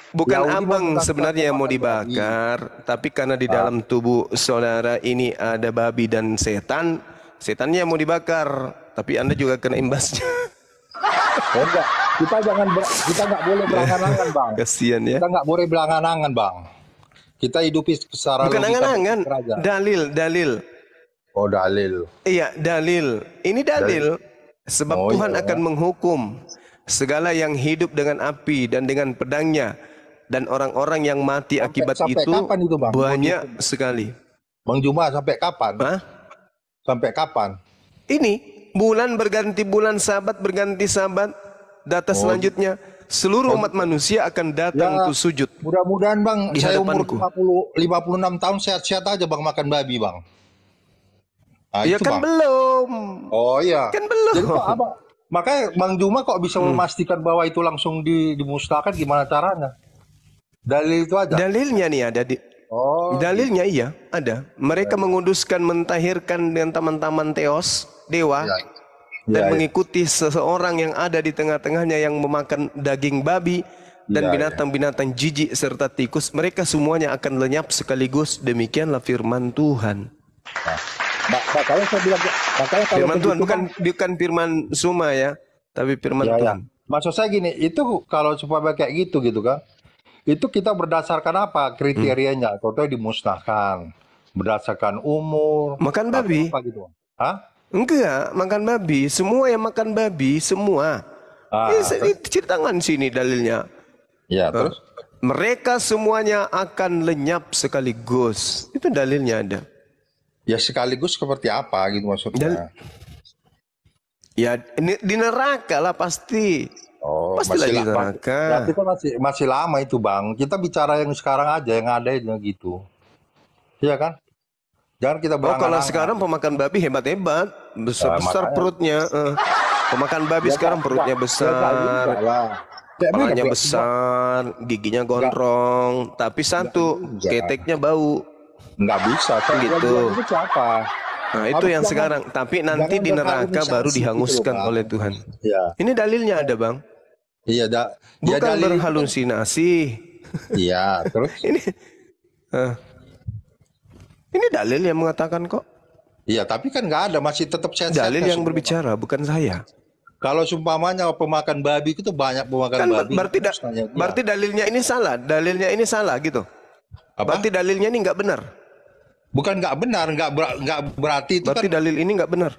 Bukan Yahudi abang bukan sebenarnya yang mau pemakan babi. dibakar, tapi karena di dalam tubuh saudara ini ada babi dan setan, setannya yang mau dibakar, tapi Anda juga kena imbasnya. Oh, enggak, kita nggak boleh berangan-angan, Bang. Kasihan ya. Kita nggak boleh berangan-angan, Bang. Kita hidupi secara Bukan logika angan-angan, pikir aja. dalil. Oh, dalil. Iya, dalil. Ini dalil. Sebab Oh, Tuhan iya. akan menghukum segala yang hidup dengan api dan dengan pedangnya. Dan orang-orang yang mati akibat sampai itu kapan itu, Bang? banyak sekali. Bang Juma, sampai kapan? Hah? Sampai kapan? Ini bulan berganti bulan, sabat berganti sabat, data selanjutnya seluruh umat manusia akan datang untuk sujud. Mudah-mudahan, Bang, Di saya umur hadapanku. 56 tahun sehat-sehat aja, Bang, makan babi, Bang. Nah, Ya itu, kan Bang. belum. Oh iya. Kan belum. Jadi kok Abang, makanya Bang Juma kok bisa memastikan bahwa itu langsung dimusnahkan, gimana caranya? Dalil itu aja. Dalilnya nih ada di. Oh. Dalilnya iya ada. Mereka menguduskan, mentahirkan dengan taman-taman teos dewa Ya. dan Ya, mengikuti seseorang yang ada di tengah-tengahnya yang memakan daging babi dan Ya, binatang-binatang jijik serta tikus. Mereka semuanya akan lenyap sekaligus. Demikianlah firman Tuhan. Makanya saya bilang, makanya kalau Firman Tuhan begitu, bukan firman Suma ya, tapi firman Ya, ya. Tuhan. Maksud saya gini, itu kalau supaya kayak gitu kan, itu kita berdasarkan apa kriterianya? Contohnya dimusnahkan, berdasarkan umur. Makan babi? Apa gitu? Hah? Enggak, makan babi. Semua yang makan babi, semua. Ini ceritakan sini dalilnya. Ya, terus? Mereka semuanya akan lenyap sekaligus. Itu dalilnya ada. Ya sekaligus seperti apa gitu maksudnya? Ya di neraka lah pasti. Oh, Pastilah di lama. neraka. Berarti kan masih lama itu, Bang. Kita bicara yang sekarang aja, yang ada itu gitu. Iya kan? Jangan kita Oh, kalau berangan-angan. sekarang pemakan babi hebat-hebat, besar-besar makanya. perutnya. Pemakan babi Ya, sekarang Pak, perutnya ya, besar, enggak lah. Ya, kepalanya enggak, besar, giginya gondrong, tapi satu enggak. keteknya bau. Nggak bisa. Saya Gitu. bilang itu siapa? Nah, itu Harus yang jangan- sekarang. Tapi nanti jangan di neraka berharmonisasi baru gitu dihanguskan loh, Bang. oleh Tuhan. Ya. Ini dalilnya ada, Bang. Iya, ya Bukan dalil itu- berhalusinasi. Iya, terus? Ini dalil yang mengatakan kok. Iya, tapi kan nggak ada, masih tetap sehat-sehat. Dalil yang berbicara, bukan saya. Kalau sumpamanya pemakan babi itu banyak pemakan Kan babi. berarti dalilnya ini salah. Dalilnya ini salah gitu. Berarti dalilnya ini nggak benar. Bukan nggak benar, nggak berarti itu Berarti kan dalil ini nggak benar.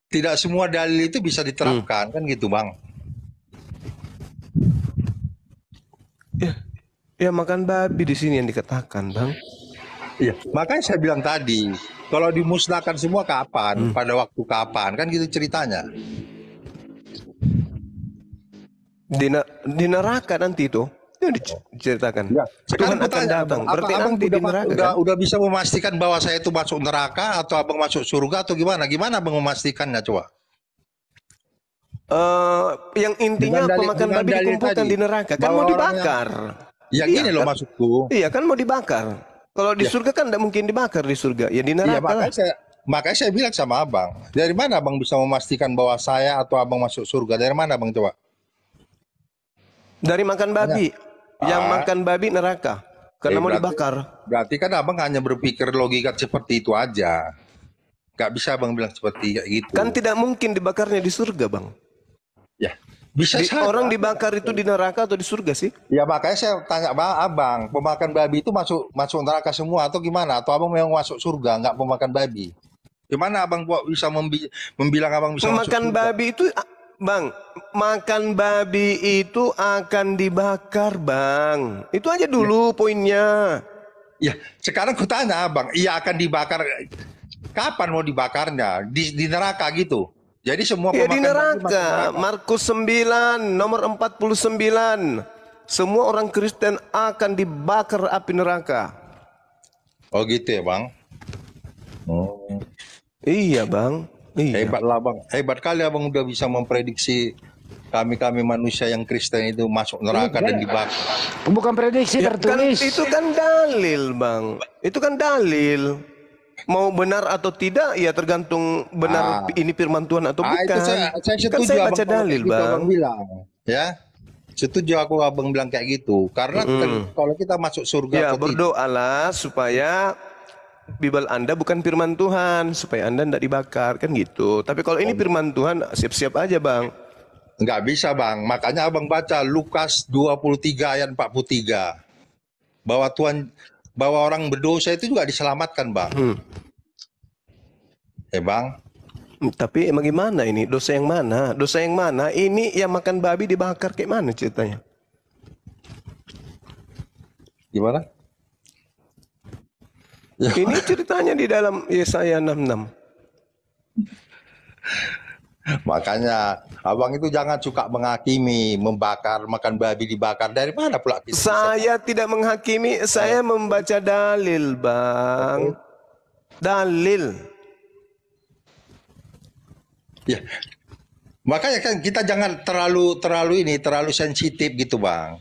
tidak semua dalil itu bisa diterapkan kan gitu, Bang. Ya makan babi di sini yang dikatakan, Bang. Iya, makanya saya bilang tadi, kalau dimusnahkan semua kapan? Pada waktu kapan? Kan gitu ceritanya. Di neraka nanti itu diceritakan. Ya, Tuhan sekarang akan datang. Berarti abang nanti di neraka kan? udah bisa memastikan bahwa saya itu masuk neraka atau abang masuk surga atau gimana? Gimana abang memastikannya coba? Yang intinya pemakan dengan babi dalil dikumpulkan tadi, di neraka kan bahwa mau orang dibakar. Ya Iya gini loh kan? maksudku. Iya kan mau dibakar. Kalau di surga kan tidak mungkin dibakar di surga. Ya di Iya, neraka lah. makanya saya bilang sama abang, dari mana abang bisa memastikan bahwa saya atau abang masuk surga? Dari mana abang coba? Dari makan babi. Yang makan babi neraka. Karena mau dibakar. Berarti kan abang hanya berpikir logika seperti itu aja. Gak bisa abang bilang seperti kayak gitu. Kan tidak mungkin dibakarnya di surga, Bang. Ya, bisa saja. Orang dibakar itu di neraka atau di surga sih? Ya makanya saya tanya abang, pemakan babi itu masuk neraka semua atau gimana? Atau abang memang masuk surga, nggak pemakan babi? Gimana abang bisa membilang abang bisa masuk Pemakan surga? babi itu, Bang, makan babi itu akan dibakar, Bang. Itu aja dulu poinnya. Ya, sekarang ku tanya abang, iya akan dibakar. Kapan mau dibakarnya? Di neraka gitu? Jadi semua Ya di pemakan babi masuk neraka. Markus 9 nomor 49. Semua orang Kristen akan dibakar api neraka. Oh gitu ya bang. Iya bang. Iya. Hebat lah bang. Hebat kali abang udah bisa memprediksi kami manusia yang Kristen itu masuk neraka dan dibakar. Bukan prediksi, Ya, kan, tertulis. itu kan dalil bang. Itu kan dalil. Mau benar atau tidak ya tergantung benar ini firman Tuhan atau bukan. Itu saya setuju Kan saya abang baca kalau dalil kayak gitu, bang. abang bilang. Ya. Setuju aku abang bilang kayak gitu. Karena kalau kita masuk surga Ya atau tidak. berdoalah supaya Bible Anda bukan firman Tuhan, supaya Anda tidak dibakar kan gitu. Tapi kalau ini firman Tuhan siap-siap aja bang. Nggak bisa bang. Makanya abang baca Lukas 23 ayat 43. Bahwa orang berdosa itu juga diselamatkan bang. Bang. Tapi emang gimana ini? Dosa yang mana? Dosa yang mana? Ini yang makan babi dibakar kayak mana ceritanya? Gimana? Ini ceritanya di dalam Yesaya 66. Makanya abang itu jangan suka menghakimi, membakar, makan babi dibakar. Dari mana pula kita? Saya tidak menghakimi, saya membaca dalil, bang. Dalil. Ya. Makanya kan kita jangan terlalu sensitif gitu, bang.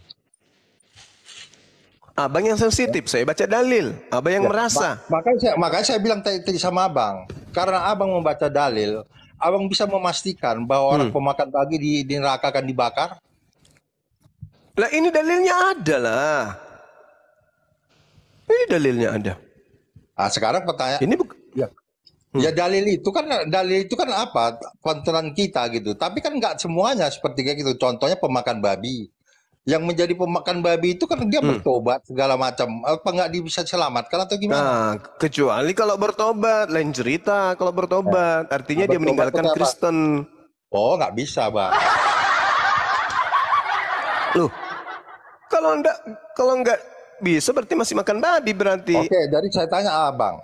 Abang yang sensitif, saya baca dalil. Abang yang merasa. Makanya saya bilang tadi sama abang, karena abang membaca dalil, abang bisa memastikan bahwa orang pemakan babi di neraka akan dibakar. Lah ini dalilnya ada lah. Ini dalilnya ada. Ah sekarang pertanyaan. Ini Ya dalil itu kan apa? Pantulan kita gitu. Tapi kan nggak semuanya seperti kayak gitu. Contohnya pemakan babi. Yang menjadi pemakan babi itu kan dia bertobat segala macam. Apa nggak bisa selamatkan atau gimana? Nah, kecuali kalau bertobat, lain cerita. Kalau bertobat, artinya dia meninggalkan Kristen. Oh, nggak bisa, bang. Loh, kalau nggak bisa berarti masih makan babi berarti. Oke, jadi saya tanya abang.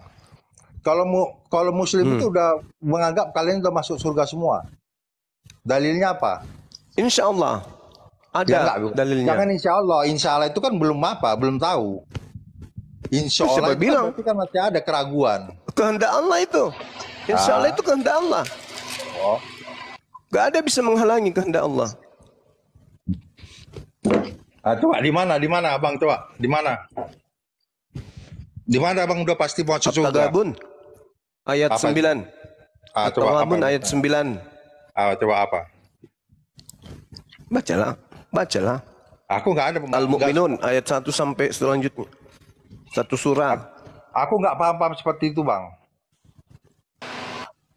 Kalau Muslim itu udah menganggap kalian udah masuk surga semua. Dalilnya apa? Insya Allah. Ada dalilnya. Jangan insya Allah itu kan belum tahu. Insya Allah itu bilang? berarti kan masih ada keraguan. Kehendak Allah itu. Insya Allah itu kehendak Allah. Oh. Gak ada bisa menghalangi kehendak Allah. Coba di mana abang coba? Di mana? Di mana abang udah pasti mau masuk surga? At-Taghabun ayat 9. At-Taghabun ayat 9. Coba apa? Bacalah. Aku nggak ada. Al-Mu'minun ayat 1 sampai selanjutnya. Satu surah. Aku nggak paham seperti itu, bang.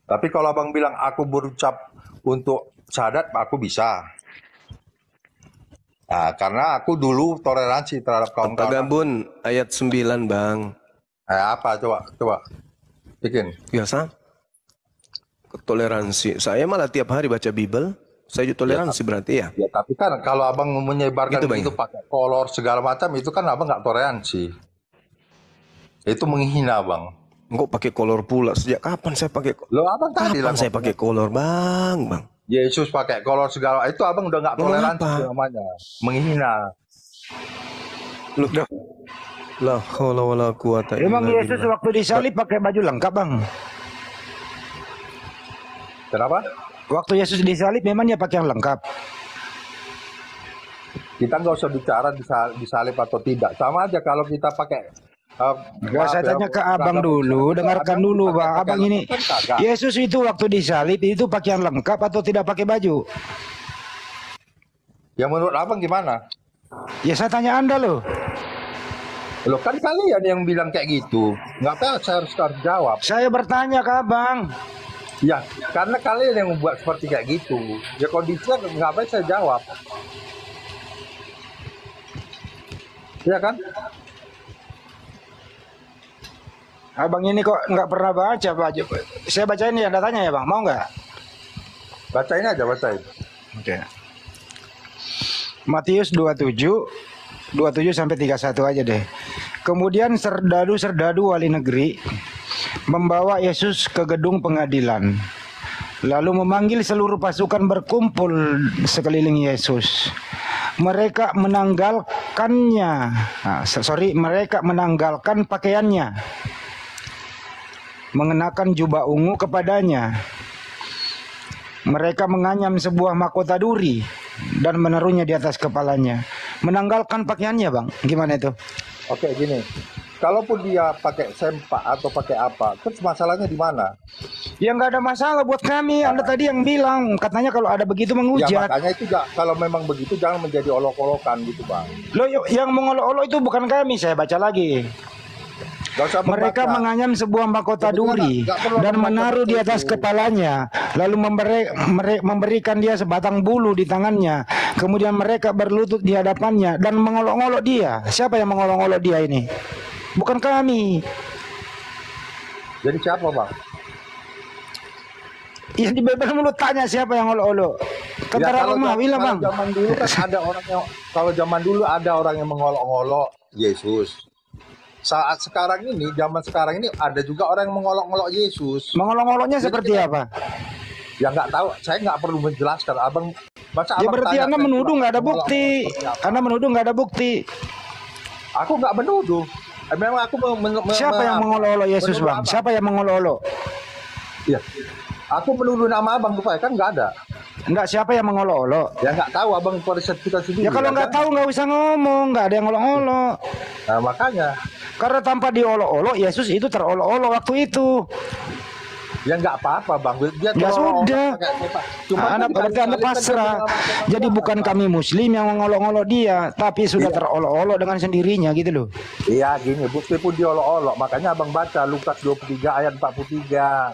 Tapi kalau abang bilang aku berucap untuk syahadat, aku bisa. Nah, karena aku dulu toleransi terhadap kaum-kaum. At-Taghabun ayat 9, bang. Apa coba bikin. Biasa. Toleransi. Saya malah tiap hari baca Bible. Saya juga toleransi berarti ya. Ya tapi kan kalau abang menyebarkan itu pakai kolor segala macam itu kan abang nggak toleransi. Itu menghina, bang. Kok pakai kolor pula? Sejak kapan saya pakai? Lo abang tadi lah. Kapan saya pakai kolor, bang? Yesus pakai kolor segala itu abang udah nggak toleransi namanya. Menghina. Loh. La haula wala quwata illa Emang billah. Yesus waktu disalib pakai baju lengkap, bang? Kenapa? Waktu Yesus disalib memang dia pakai yang lengkap. Kita nggak usah bicara disalib atau tidak. Sama aja kalau kita pakai. Saya tanya ke abang dulu, dengarkan dulu, bang. Abang ini, Yesus itu waktu disalib itu pakai yang lengkap atau tidak pakai baju? Ya menurut abang gimana? Ya saya tanya Anda loh. Loh kan kalian yang bilang kayak gitu. Nggak tahu saya harus jawab. Saya bertanya ke abang. Ya, karena kalian yang membuat seperti kayak gitu. Ya kondisinya nggak apa saya jawab. Iya kan? Abang ini kok nggak pernah baca baju. Saya bacain ya datanya ya, bang. Mau nggak? Bacain aja, bacain. Oke. Matius 27 sampai 31 aja deh. Kemudian serdadu-serdadu wali negeri membawa Yesus ke gedung pengadilan. Lalu memanggil seluruh pasukan berkumpul sekeliling Yesus. Mereka menanggalkannya. Mereka menanggalkan pakaiannya, mengenakan jubah ungu kepadanya. Mereka menganyam sebuah mahkota duri dan menaruhnya di atas kepalanya. Menanggalkan pakaiannya, Bang. Gimana itu? Oke, gini. Kalaupun dia pakai sempak atau pakai apa, terus masalahnya di mana? Ya nggak ada masalah buat kami. Anda tadi yang bilang, katanya kalau ada begitu Ya menghujat. makanya itu kalau memang begitu jangan menjadi olok-olokan gitu, Bang. Loh, yang mengolok-olok itu bukan kami. Saya baca lagi. Gak usah Mereka membaca. menganyam sebuah mahkota duri nggak perlu dan membaca menaruh di atas itu. kepalanya, lalu memberikan dia sebatang bulu di tangannya. Kemudian mereka berlutut di hadapannya dan mengolok-olok dia. Siapa yang mengolok-olok dia ini? Bukan kami. Jadi siapa, Bang? Ya di Bible mulut tanya siapa yang olok-olok. Tentara Romawi lah, Bang. Zaman dulu kan ada orang yang kalau zaman dulu ada orang yang mengolok-olok Yesus. Saat sekarang ini, zaman sekarang ini ada juga orang yang mengolok-olok Yesus. Mengolok-oloknya seperti apa? Ya nggak tahu, saya nggak perlu menjelaskan. Abang, masa Ya abang berarti tanya Anda saya menuduh nggak ada mengolok-olok bukti. seperti apa? Anda menuduh nggak ada bukti. Aku nggak menuduh. Memang aku Siapa yang mengolok-olok Yesus, menuduh Bang? abang. Siapa yang mengolok-olok? Ya, aku menuduh nama abang rupanya kan nggak ada. Enggak, siapa yang mengolok-olok? Ya nggak tahu abang persepsikan sendiri. Ya kalau nggak tahu nggak usah ngomong, nggak ada yang ngolok-olok. Nah makanya. Karena tanpa diolok-olok, Yesus itu terolok-olok waktu itu. Ya nggak apa-apa, Bang. Dia Ya terolok-olok sudah. pakai sempak. Cuma Anda kan berarti Anda dikali-kali kan dia pasrah. menyelamatkan Jadi orang, bukan Bang. kami Muslim yang mengolok-olok dia, tapi sudah Iya. terolok-olok dengan sendirinya gitu loh. Iya gini, bukti pun diolok-olok. Makanya abang baca Lukas 23 ayat 43.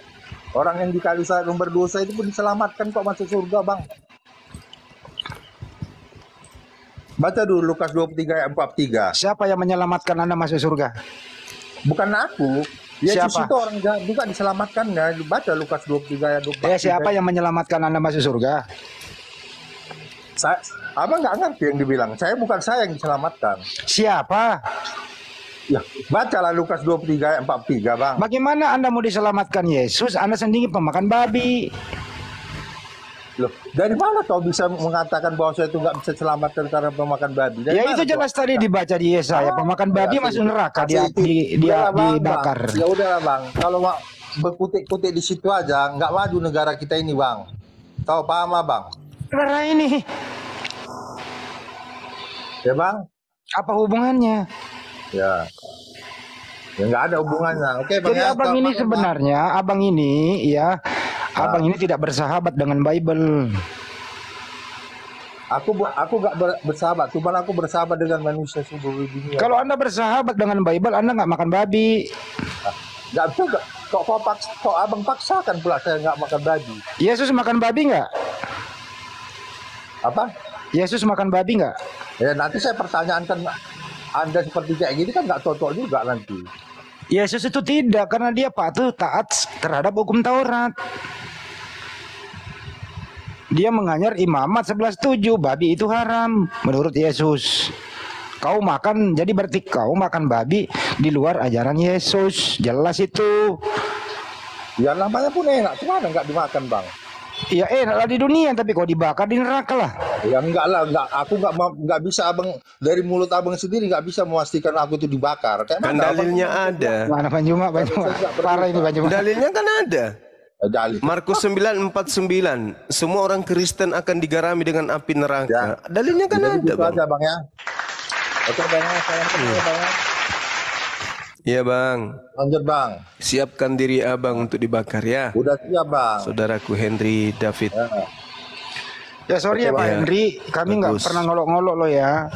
Orang yang dikali berdosa itu pun diselamatkan kok masuk surga, Bang. Baca dulu Lukas 23 ayat 43. Siapa yang menyelamatkan Anda masuk surga? Bukan aku. Yesus Siapa? itu orang jahat juga diselamatkan. Baca Lukas 23 ayat 43. Siapa yang menyelamatkan Anda masuk surga? Abang nggak ngerti yang dibilang. Bukan saya yang diselamatkan. Siapa? Ya, bacalah Lukas 23 ayat 43, Bang. Bagaimana Anda mau diselamatkan Yesus? Anda sendiri pemakan babi. Loh, dari mana kau bisa mengatakan bahwa saya itu nggak bisa selamatkan karena pemakan babi? Dari Ya mana itu kau? jelas tadi dibaca di Yesaya, pemakan babi masuk neraka, dia Udahlah, Bang, dibakar. Bang. Ya udahlah, Bang. Kalau mau berkutik-kutik di situ aja, nggak maju negara kita ini, Bang. Tahu paham, Bang? Negara ini Ya, Bang? apa hubungannya? Ya. Ya nggak ada hubungannya. Oke, Bang. Jadi ya, abang ini Bang. sebenarnya, abang ini ya, abang ini tidak bersahabat dengan Bible. Aku nggak bersahabat, cuma aku bersahabat dengan manusia seluruh dunia. Kalau Anda bersahabat dengan Bible, Anda nggak makan babi. Nggak bisa, kok abang paksakan pula saya nggak makan babi. Yesus makan babi nggak? Apa? Yesus makan babi nggak? Ya nanti saya pertanyakan Anda seperti kayak gini kan nggak cocok juga nanti. Yesus itu tidak, karena dia patuh taat terhadap hukum Taurat. Dia menganyar imamat 11:7, babi itu haram menurut Yesus. Kau makan, jadi berarti kau makan babi di luar ajaran Yesus. Jelas itu. Ya namanya pun enak, cuma nggak dimakan, Bang. Ya enaklah di dunia, tapi kau dibakar di neraka lah. Ya enggak lah, aku nggak bisa abang dari mulut abang sendiri nggak bisa memastikan aku itu dibakar. Kayak Kan mana, dalilnya abang? ada. Mana Panjuma, parah ini Panjuma. Dalilnya kan ada. Dalil. Markus 9:49, semua orang Kristen akan digarami dengan api neraka. Dalilnya kan Jadi ada, gitu Bang. aja, Bang ya. Oke, Bang. Salam kenal, Bang. Iya, Bang. Lanjut, Bang. Siapkan diri Abang untuk dibakar ya. Udah siap, Bang. Saudaraku Henry David. Ya sorry ya Pak Ya, Henry, kami nggak bagus. pernah ngolok-ngolok lo ya.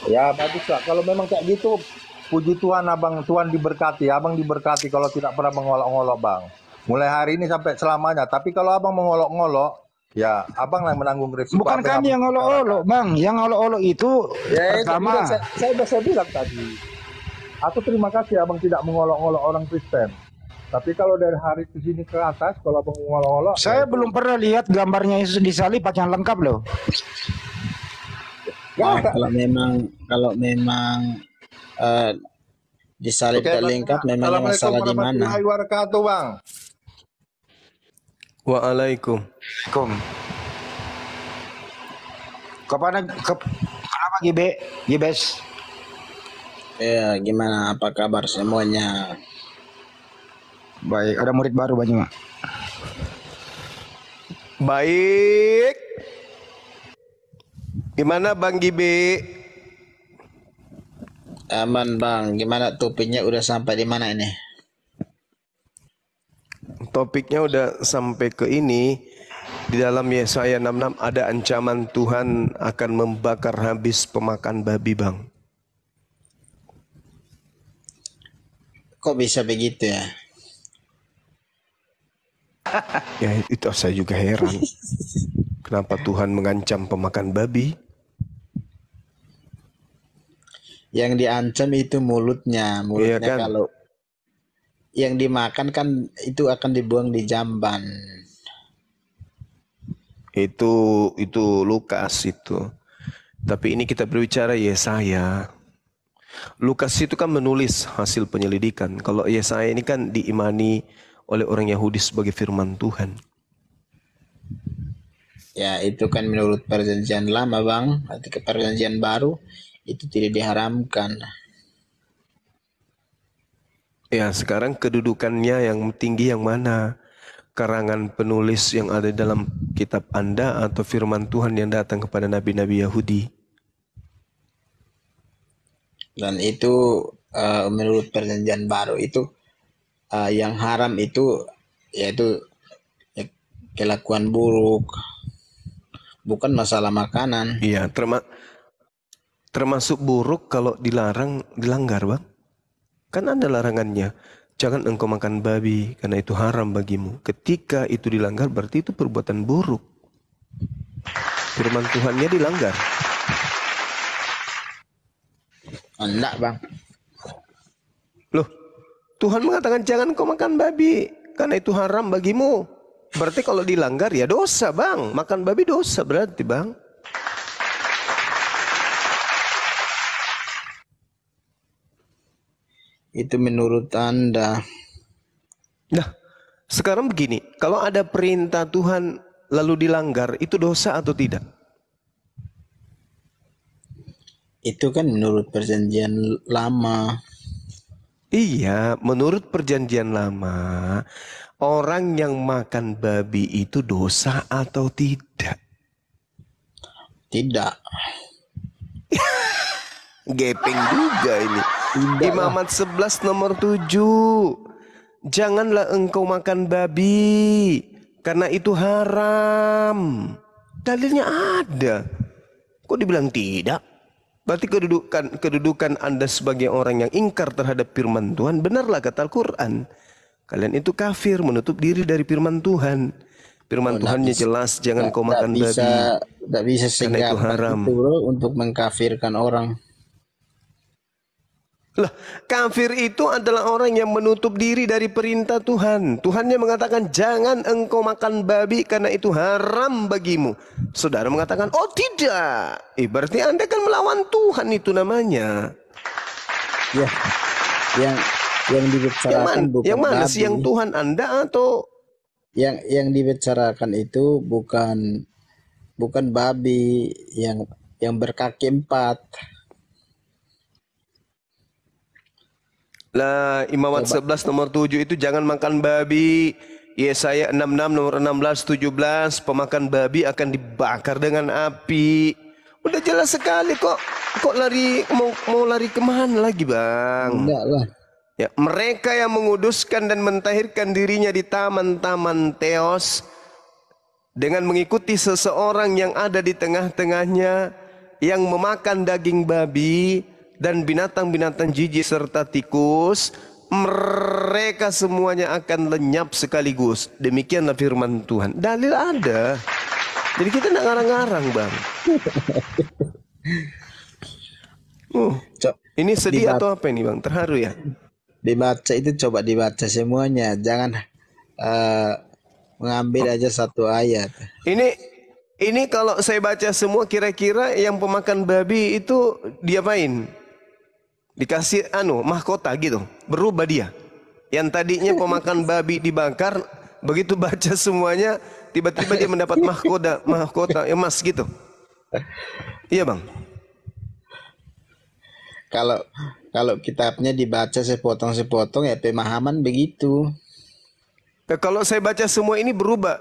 Ya, bagus lah. Kalau memang kayak gitu, puji Tuhan, Abang. Tuhan diberkati. Abang diberkati kalau tidak pernah mengolok-ngolok, Bang. Mulai hari ini sampai selamanya. Tapi kalau Abang mengolok-ngolok, ya Abang yang menanggung risiko. Bukan apa kami yang ngolok-olok, Bang. Yang ngolok-olok itu Ya, itu pertama. udah saya udah bilang tadi. Aku terima kasih Abang tidak mengolok-olok orang Kristen. Tapi kalau dari hari ke sini ke atas, kalau Abang mengolok-olok, Saya belum pernah lihat gambarnya Yesus disalib pakaian lengkap loh. Nah, kalau memang disalib Oke, dan lengkap, memangnya masalah di mana? warahmatullahi wabarakatuh, Bang. Waalaikumsalam. Kenapa Gibes? Ya, gimana? Apa kabar semuanya? Baik, ada murid baru banyak. Baik. Gimana Bang Gibe? Aman Bang, gimana topiknya udah sampai di mana ini? Topiknya udah sampai ke ini. Di dalam Yesaya 66 ada ancaman Tuhan akan membakar habis pemakan babi, Bang. Kok bisa begitu ya? Ya itu saya juga heran. Kenapa Tuhan mengancam pemakan babi? Yang diancam itu mulutnya Iya kan? Kalau yang dimakan kan itu akan dibuang di jamban. Itu Lukas itu. Tapi ini kita berbicara Yesaya. Lukas itu kan menulis hasil penyelidikan. Kalau Yesaya ini kan diimani oleh orang Yahudi sebagai firman Tuhan. Ya itu kan menurut perjanjian lama Bang. Nanti ke perjanjian baru itu tidak diharamkan. Ya sekarang kedudukannya yang tinggi yang mana? Karangan penulis yang ada dalam kitab Anda atau firman Tuhan yang datang kepada nabi-nabi Yahudi? Dan itu menurut perjanjian baru itu yang haram itu yaitu kelakuan buruk, bukan masalah makanan. Iya, termasuk buruk kalau dilanggar, Bang. Kan ada larangannya. Jangan engkau makan babi karena itu haram bagimu. Ketika itu dilanggar berarti itu perbuatan buruk. Firman Tuhannya dilanggar. Enggak, Bang. Loh, Tuhan mengatakan jangan kau makan babi karena itu haram bagimu. Berarti kalau dilanggar ya dosa, Bang. Makan babi dosa berarti, Bang. Itu menurut Anda. Nah, sekarang begini, kalau ada perintah Tuhan lalu dilanggar, itu dosa atau tidak? Itu kan menurut perjanjian lama. Iya, menurut perjanjian lama, orang yang makan babi itu dosa atau tidak? Tidak. Gepeng juga ini. Imamat 11 nomor 7. Janganlah engkau makan babi karena itu haram. Dalilnya ada. Kok dibilang tidak? Berarti kedudukan Anda sebagai orang yang ingkar terhadap firman Tuhan, benarlah kata Al-Quran. Kalian itu kafir, menutup diri dari firman Tuhan. Firman Tuhannya jelas, jangan kau makan babi. Tidak bisa karena itu haram. Itu, bro, untuk mengkafirkan orang. Lah, kafir itu adalah orang yang menutup diri dari perintah Tuhan. Tuhannya mengatakan jangan engkau makan babi karena itu haram bagimu. Saudara mengatakan oh tidak. Berarti Anda kan melawan Tuhan itu namanya. Ya, yang dibicarakan bukan yang mana babi. sih yang Tuhan Anda atau yang dibicarakan itu bukan babi yang berkaki 4. Lah, Imamat 11 nomor 7 itu jangan makan babi. Yesaya 66 nomor 16 17 pemakan babi akan dibakar dengan api. Udah jelas sekali kok lari mau lari kemana lagi, Bang? Enggak lah. Ya, mereka yang menguduskan dan mentahirkan dirinya di taman-taman Teos dengan mengikuti seseorang yang ada di tengah-tengahnya yang memakan daging babi dan binatang-binatang jijik serta tikus, mereka semuanya akan lenyap sekaligus. Demikianlah firman Tuhan. Dalil ada. Jadi kita tidak ngarang-ngarang, Bang. Ini sedih atau apa ini, Bang? Terharu ya? Dibaca itu coba dibaca semuanya. Jangan mengambil aja satu ayat. Ini kalau saya baca semua kira-kira yang pemakan babi itu diapain? Dikasih mahkota gitu, berubah dia. Yang tadinya pemakan babi dibakar, begitu baca semuanya, tiba-tiba dia mendapat mahkota emas gitu. Iya bang. Kalau kitabnya dibaca sepotong-sepotong ya pemahaman begitu. Kalau saya baca semua ini berubah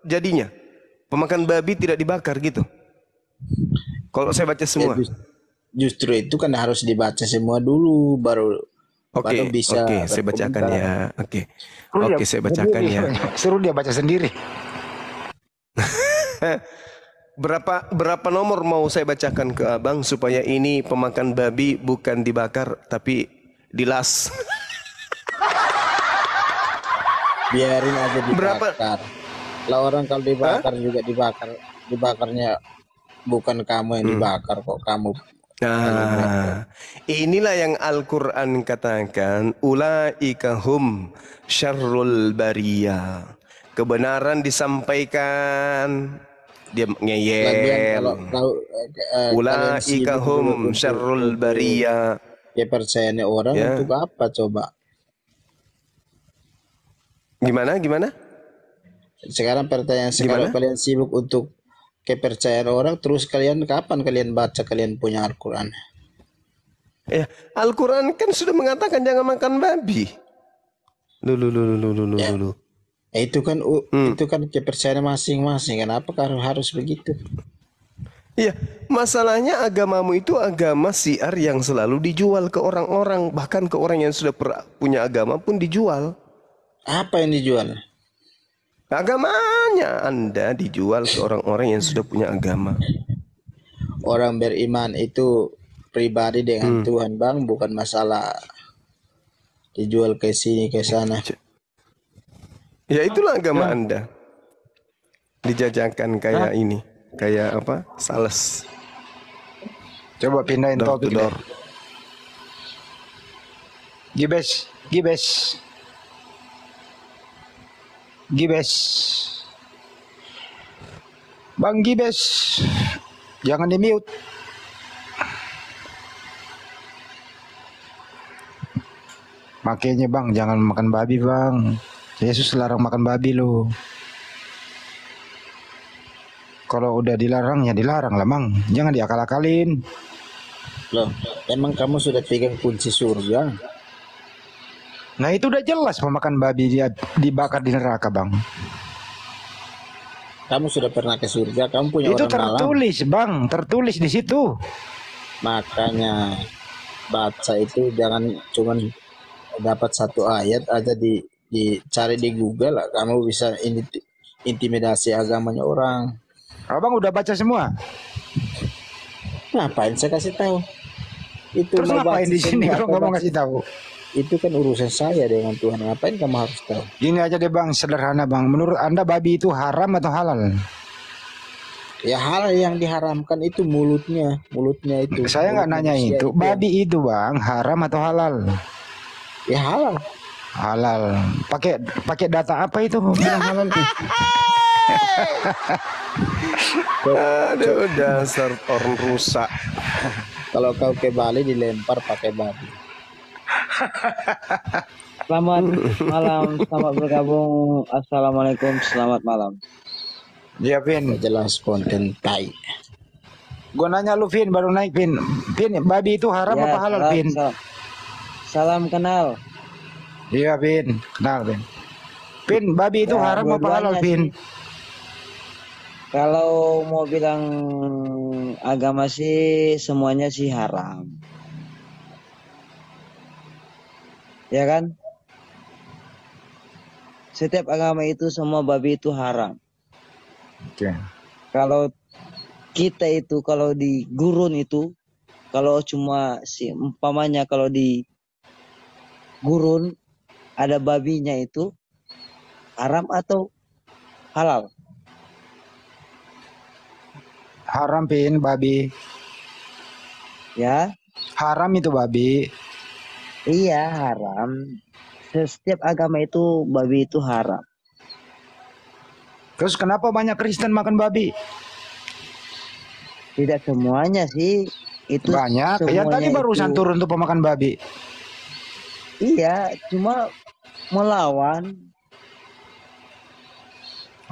jadinya. Pemakan babi tidak dibakar gitu. Kalau saya baca semua. Ya, justru itu kan harus dibaca semua dulu baru bisa. Oke, saya bacakan ya. Oke, saya bacakan ya. Suruh dia baca sendiri. Berapa nomor mau saya bacakan ke abang supaya ini pemakan babi bukan dibakar tapi dilas? Biarin aja dibakar. Lah orang kalau dibakar juga dibakarnya bukan kamu yang dibakar kok, kamu. Nah, inilah yang Al-Quran katakan, ulaika hum syarrul bariyah. Kebenaran disampaikan, dia ngeyel. Ulaika hum syarrul bariyah. Kepercayaannya orang untuk apa coba? Gimana? Sekarang pertanyaan sekarang, kalian sibuk untuk kepercayaan orang, terus kapan kalian baca, kalian punya Al-Quran? Ya, Al-Quran kan sudah mengatakan jangan makan babi. Lu. Itu kan kepercayaan masing-masing. Kenapa harus begitu? Iya, masalahnya agamamu itu agama syiar yang selalu dijual ke orang-orang, bahkan ke orang yang sudah punya agama pun dijual. Apa yang dijual? Agamanya Anda dijual ke orang-orang yang sudah punya agama. Orang beriman itu pribadi dengan Tuhan bang, bukan masalah dijual ke sini ke sana. Ya itulah agama Anda. Dijajakan kayak ini, kayak apa? Sales. Coba pindahin Door to topik door. Gibes. Bang Gibes, jangan di-mute. Makanya bang, jangan makan babi bang. Yesus larang makan babi loh. Kalau udah dilarang ya dilarang lah bang. Jangan diakal-akalin. Loh, emang kamu sudah pegang kunci surga? Nah itu udah jelas pemakan babi dia dibakar di neraka bang. Kamu sudah pernah ke surga, kamu punya itu orang malam. tertulis bang, tertulis di situ. Makanya baca itu jangan cuman dapat satu ayat aja dicari di Google lah. Kamu bisa intimidasi agamanya orang. Abang udah baca semua? Ngapain saya kasih tahu? Itu terus ngapain di sini kalau nggak mau kasih tahu? Itu kan urusan saya dengan Tuhan. Ngapain kamu harus tahu? Gini aja deh bang, sederhana bang. Menurut anda babi itu haram atau halal? Ya hal yang diharamkan itu mulutnya itu. Saya nggak nanya itu. Babi itu bang haram atau halal? Ya halal. Halal. Pakai data apa itu bilang halal? Aduh, dasar orang rusak. Kalau kau ke Bali dilempar pakai babi. Selamat malam, selamat bergabung. Assalamualaikum, selamat malam. Iya Vin. Jelas konten tai. Gue nanya lu Vin, baru naik Vin. Vin, babi itu haram apa halal Vin? Salam kenal. Iya Vin, kenal Vin. Vin, babi itu haram apa halal Vin? Kalau mau bilang agama sih semuanya sih haram. Ya kan? Setiap agama itu semua babi itu haram. Oke. Kalau kita itu kalau di gurun itu kalau cuma umpamanya kalau di gurun ada babinya itu haram atau halal? Haram Vin, babi. Ya? Haram itu babi. Iya haram. Setiap agama itu babi itu haram. Terus kenapa banyak Kristen makan babi? Tidak semuanya sih. Itu banyak. Ya tadi barusan turun tuh pemakan babi. Iya, cuma melawan.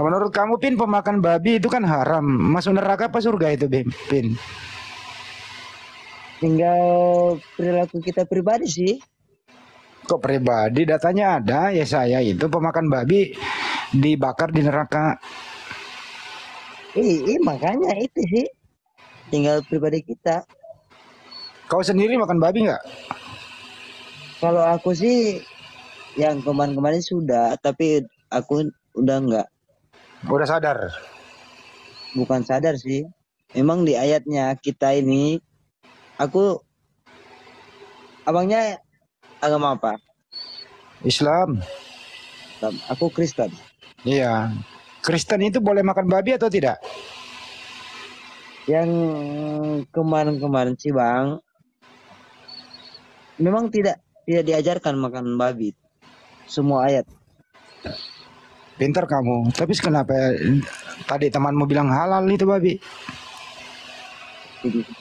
Menurut kamu Pin, pemakan babi itu kan haram. Masuk neraka apa surga itu Pin? Tinggal perilaku kita pribadi sih. Kok pribadi? Datanya ada. Ya saya itu pemakan babi dibakar di neraka. Makanya itu sih. Tinggal pribadi kita. Kau sendiri makan babi nggak? Kalau aku sih yang kemarin-kemarin sudah, tapi aku udah nggak. Udah sadar? Bukan sadar sih. Memang di ayatnya kita ini, abangnya agama apa? Islam. Aku Kristen. Iya. Kristen itu boleh makan babi atau tidak? Yang kemarin-kemarin sih Bang, memang tidak diajarkan makan babi. Semua ayat. Pintar kamu. Tapi kenapa tadi temanmu bilang halal itu babi?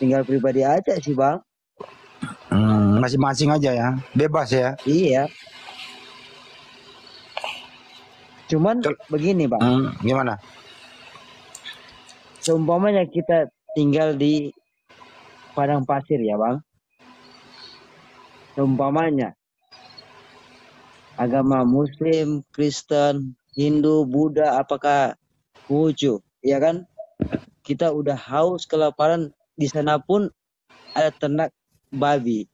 Tinggal pribadi aja sih Bang. Masing-masing aja ya. Bebas ya. Iya. Cuman begini Bang. Gimana? Seumpamanya kita tinggal di padang pasir ya Bang. Seumpamanya agama Muslim, Kristen, Hindu, Buddha, apakah Konghucu, ya kan? Kita udah haus, kelaparan, di sana pun ada ternak babi.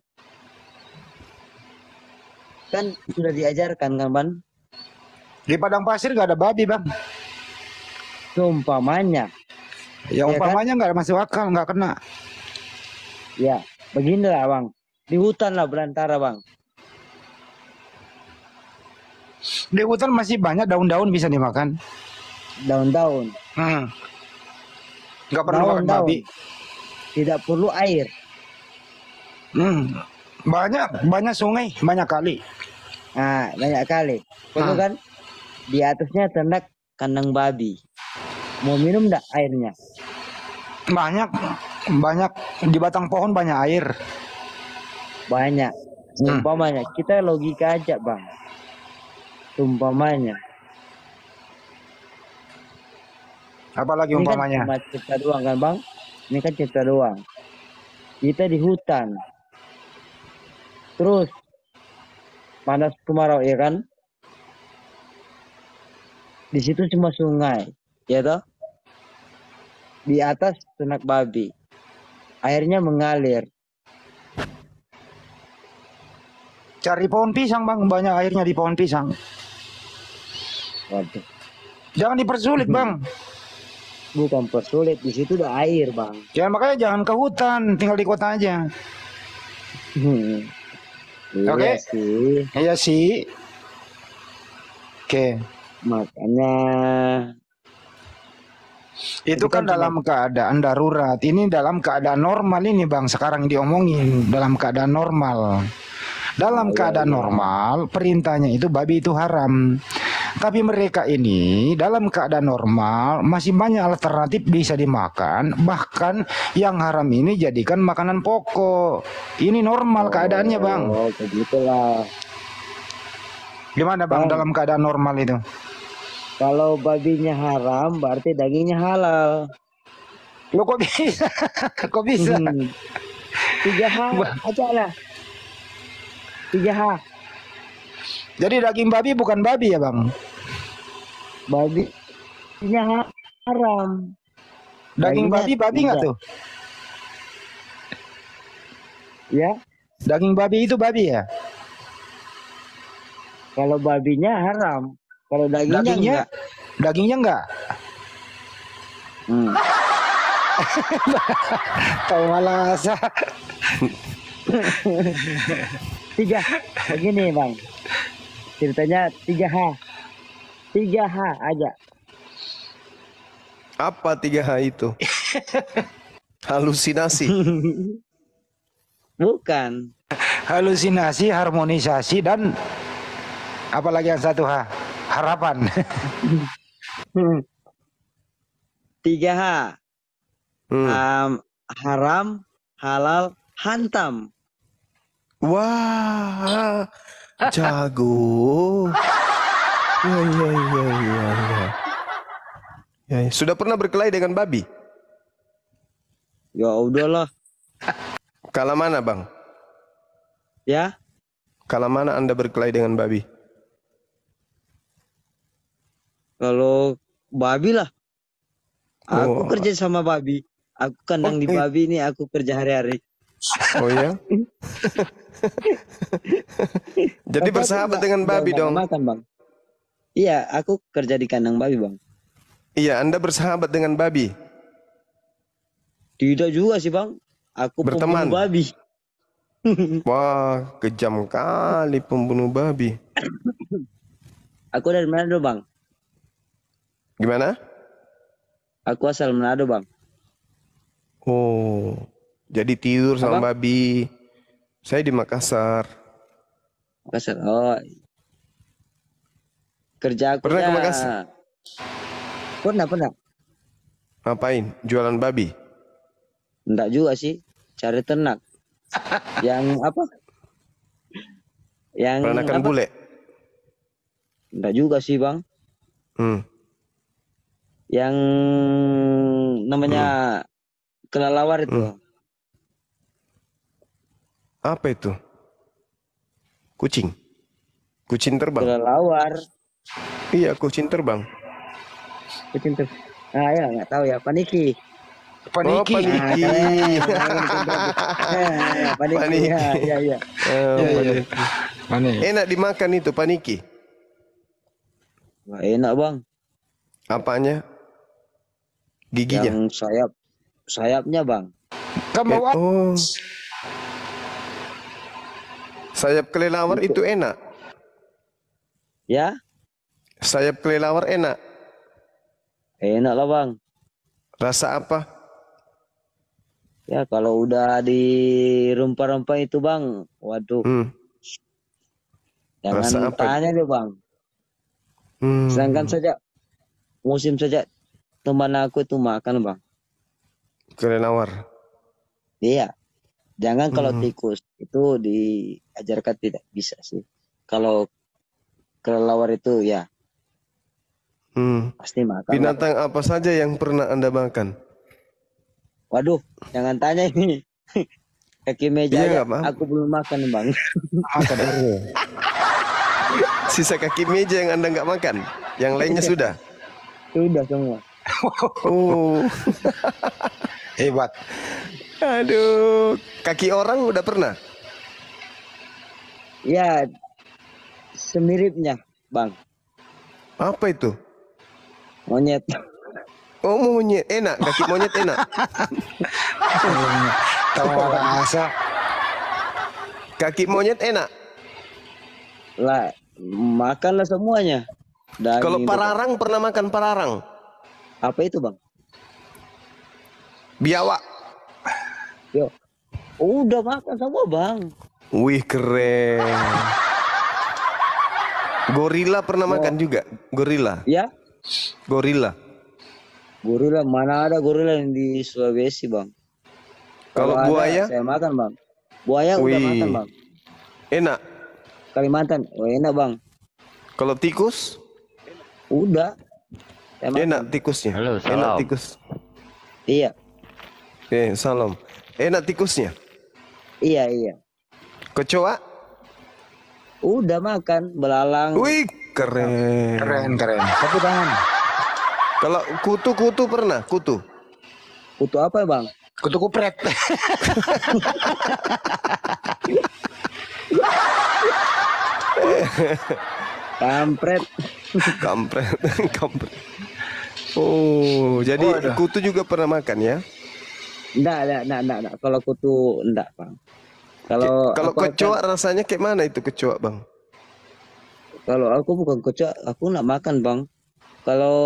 Kan sudah diajarkan kan Bang? Di padang pasir nggak ada babi Bang. Seumpamanya. Ya Ya umpamanya nggak masuk akal, nggak kena. Ya, beginilah Bang. Di hutan lah belantara Bang. Di hutan masih banyak daun-daun bisa dimakan. Daun-daun. Nggak perlu makan babi. Tidak perlu air. Banyak sungai, banyak kali. Nah, banyak kali. Perlu kan? Di atasnya ternak kandang babi. Mau minum enggak airnya? Banyak di batang pohon banyak air. Banyak. Umpamanya kita logika aja Bang. Umpamanya. Apalagi Ini umpamanya? kan cuma cerita doang kan Bang? Ini kan cerita doang. Kita di hutan. Terus panas kemarau ya kan? Di situ cuma sungai, ya toh? Di atas ternak babi. Airnya mengalir. Cari pohon pisang Bang, banyak airnya di pohon pisang. Waduh. Jangan dipersulit Bang. Bukan persulit, di situ ada air Bang. Ya makanya jangan ke hutan, tinggal di kota aja. Oke? Sih. Iya sih. Oke. Makanya itu kan dalam keadaan darurat. Ini dalam keadaan normal ini Bang. Sekarang diomongin dalam keadaan normal. Dalam keadaan normal, perintahnya itu babi itu haram. Tapi mereka ini dalam keadaan normal masih banyak alternatif bisa dimakan. Bahkan yang haram ini jadikan makanan pokok. Ini normal keadaannya Bang. Oh, begitulah. Gimana Bang dalam keadaan normal itu? Kalau babinya haram berarti dagingnya halal. Lo kok bisa? Kok bisa? 3H aja lah. 3H. Jadi daging babi bukan babi ya Bang? Babinya haram. Daging babi nggak tuh? Ya. Daging babi itu babi ya? Kalau babinya haram. Kalau dagingnya enggak. Dagingnya enggak? Tahu malah asa. 3. Begini Bang. Ceritanya 3H. 3H aja. Apa 3H itu? Halusinasi. Bukan. Halusinasi, harmonisasi, dan apalagi yang satu H? Harapan. 3H. Haram, halal, hantam. Wah, jago. Ya. Ya, ya. Sudah pernah berkelahi dengan babi? Ya udahlah. Kala mana bang? Ya, Kala mana Anda berkelahi dengan babi? kalau babi lah. Aku Oh. kerja sama babi. Aku kandang di babi ini, aku kerja hari-hari. Oh ya? Jadi Tapi aku bersahabat nggak- dengan babi nggak dong? makan, Bang. Iya, aku kerja di kandang babi, Bang. Iya, Anda bersahabat dengan babi? Tidak juga sih, Bang. Aku Berteman? pembunuh babi. Wah, kejam kali pembunuh babi. Aku dari Manado, Bang. Gimana? Aku asal Manado, Bang. Oh, jadi tidur sama Apa? babi. Saya di Makassar. Makassar. Oh. Kerja aku Pernah ke ya. Makassar? Pernah. Ngapain? Jualan babi? Enggak juga sih. Cari ternak. Yang apa? Yang Peranakan apa? bule? Enggak juga sih, Bang. Yang namanya kelelawar itu. Apa itu? Kucing? Kucing terbang? Kelelawar. Iya, kucing terbang. Kucing ter. Ah ya, nggak tahu ya. Paniki. Oh, paniki. Paniki. Ya. Oh, paniki. Enak dimakan itu paniki. Wah, enak, Bang. Apanya? Giginya? Yang sayapnya, Bang. Oh. Sayap kelelawar itu enak. Ya? Sayap kelelawar enak. Enak lah, Bang. Rasa apa? Ya kalau udah di rempah-rempah itu, Bang, waduh. Rasa Jangan apa? tanya deh, Bang. Sedangkan saja musim saja teman aku itu makan, Bang. Kelelawar. Iya. Jangan kalau tikus itu diajarkan tidak bisa sih. Kalau kelelawar itu ya pasti makan. Binatang apa saja yang pernah Anda makan? Waduh, jangan tanya ini. Kaki meja Iya, aja nggak apa-apa. aku belum makan, Bang. Sisa kaki meja yang Anda nggak makan? Yang lainnya sudah? Sudah semua. Oh. Hebat. Aduh, kaki orang udah pernah? Ya, semiripnya, Bang. Apa itu? Monyet. Oh, monyet. Enak, kaki monyet enak. Tahu rasa. Kaki monyet enak. Lah, makanlah semuanya. Daging Kalau itu, pararang pernah makan pararang? Bang. Apa itu, Bang? Biawak. Yo. Udah makan semua, Bang. Wih, keren. Gorila pernah makan juga? Gorila? Ya? Gorila. Gorila, mana ada gorila yang di Sulawesi, Bang? Kalau ada, buaya? saya makan, Bang. Buaya udah Wih. makan, Bang. Enak. Kalimantan, oh enak, Bang. Kalau tikus? Udah. Saya makan. Enak tikusnya. Halo, Enak salam. tikus. Iya. Salam. Enak tikusnya. Iya. Kecoa? Udah makan, belalang. Wih, keren. Keren. Tepuk tangan. Kalau kutu pernah? Kutu? Kutu apa, Bang? Kutu kupret. Kampret. Kampret. Oh, jadi kutu juga pernah makan ya? Enggak. Kalau kutu enggak, Bang. Kalau aku kecoa rasanya kayak mana itu kecoa, Bang? Kalau aku bukan kecoa, aku enggak makan, Bang. Kalau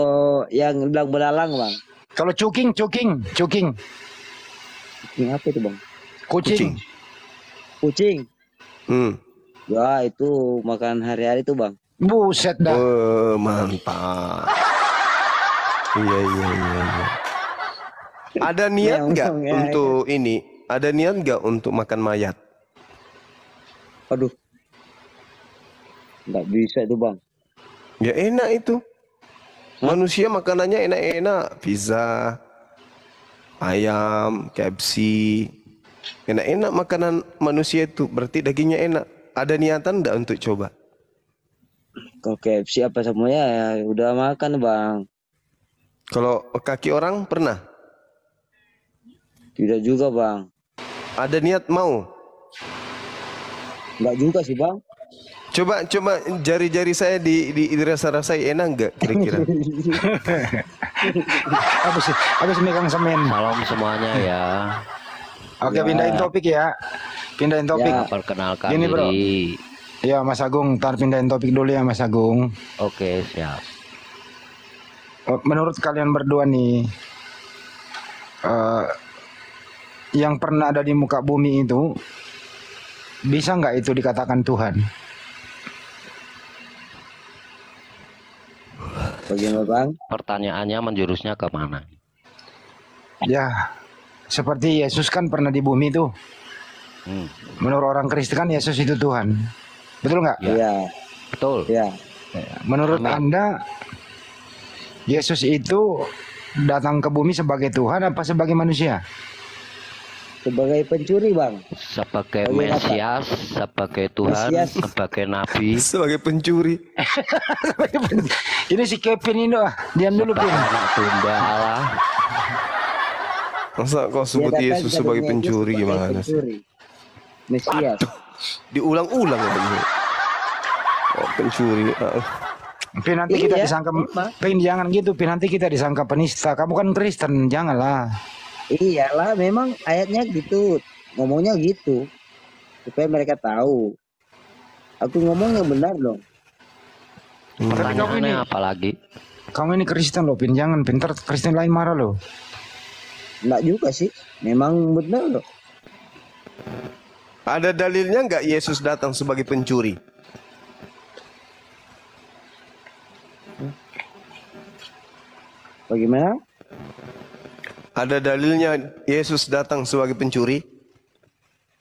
yang belalang, Bang. Kalau cuking. Kucing apa itu, Bang? Kucing. Ya, itu makan hari-hari tuh, Bang. Buset dah. Mantap. Iya. Ada niat nggak untuk ini? Ada niat nggak untuk makan mayat? Aduh. Nggak bisa itu, Bang. Ya enak itu. Manusia makanannya enak-enak, pizza, ayam, KFC. Enak-enak makanan manusia itu, berarti dagingnya enak. Ada niatan enggak untuk coba? Kalau KFC apa semuanya ya udah makan bang. Kalau kaki orang pernah? Tidak juga bang. Ada niat mau? Enggak juga sih bang. Coba jari-jari saya dirasa-rasai enak enggak kira-kira? Habis megang semen. Salam semuanya ya. Oke, pindahin topik ya. Pindahin topik. Ya, perkenalkan Gini bro. diri. Ya Mas Agung, ntar pindahin topik dulu ya Mas Agung. Oke, siap. Menurut kalian berdua nih, yang pernah ada di muka bumi itu, bisa nggak itu dikatakan Tuhan? Bagaimana bang? Pertanyaannya menjurusnya ke mana? Ya, seperti Yesus kan pernah di bumi tuh. Menurut orang Kristen kan Yesus itu Tuhan. Betul nggak? Iya. Betul. Iya. Menurut Amin. Anda, Yesus itu datang ke bumi sebagai Tuhan apa sebagai manusia? Sebagai pencuri bang. Sebagai Bagaimana, Mesias, sebagai Tuhan, Mesias. sebagai Nabi. Sebagai pencuri. Ini si Kevin ini diam dulu Pin. Anak tunggal Allah. Masa kau sebut Dia datang Yesus ke sebagai dunia pencuri sebagai gimana sih? pencuri. Mesias. Diulang-ulang ya begini. Oh, pencuri. Pin nanti kita Iya, disangka apa? Pin jangan gitu Pin, nanti kita disangka penista. Kamu kan Kristen, janganlah. Iyalah, memang ayatnya gitu, ngomongnya gitu, supaya mereka tahu. Aku ngomong yang benar dong. Pertanyaannya apa lagi? Kamu ini Kristen loh Pin, jangan pintar Kristen lain marah loh. Enggak juga sih, memang benar loh. Ada dalilnya nggak Yesus datang sebagai pencuri? Bagaimana? Ada dalilnya Yesus datang sebagai pencuri?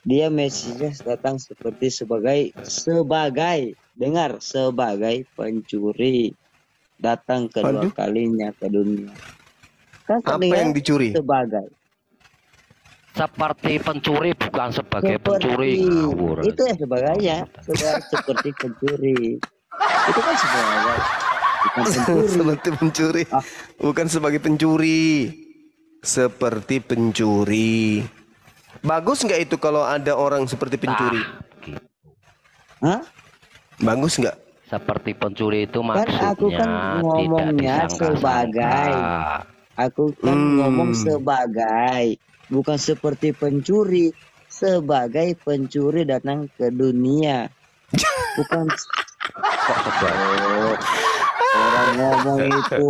Dia Mesias datang sebagai dengar sebagai pencuri, datang kedua Aduh. kalinya ke dunia. Kan Apa terdengar yang dicuri? Sebagai. Seperti pencuri bukan sebagai pencuri. Ngawur. Itu ya sebagainya, seperti pencuri. Itu kan sebagai bukan pencuri. Seperti pencuri. Bukan sebagai pencuri. Seperti pencuri. Bagus nggak itu kalau ada orang seperti pencuri? Hah? Bagus nggak? Seperti pencuri itu Kan aku kan maksudnya ngomongnya tidak sebagai. Aku kan ngomong sebagai, bukan seperti pencuri. Sebagai pencuri datang ke dunia. Bukan kok sebagai. Orang ngomong itu.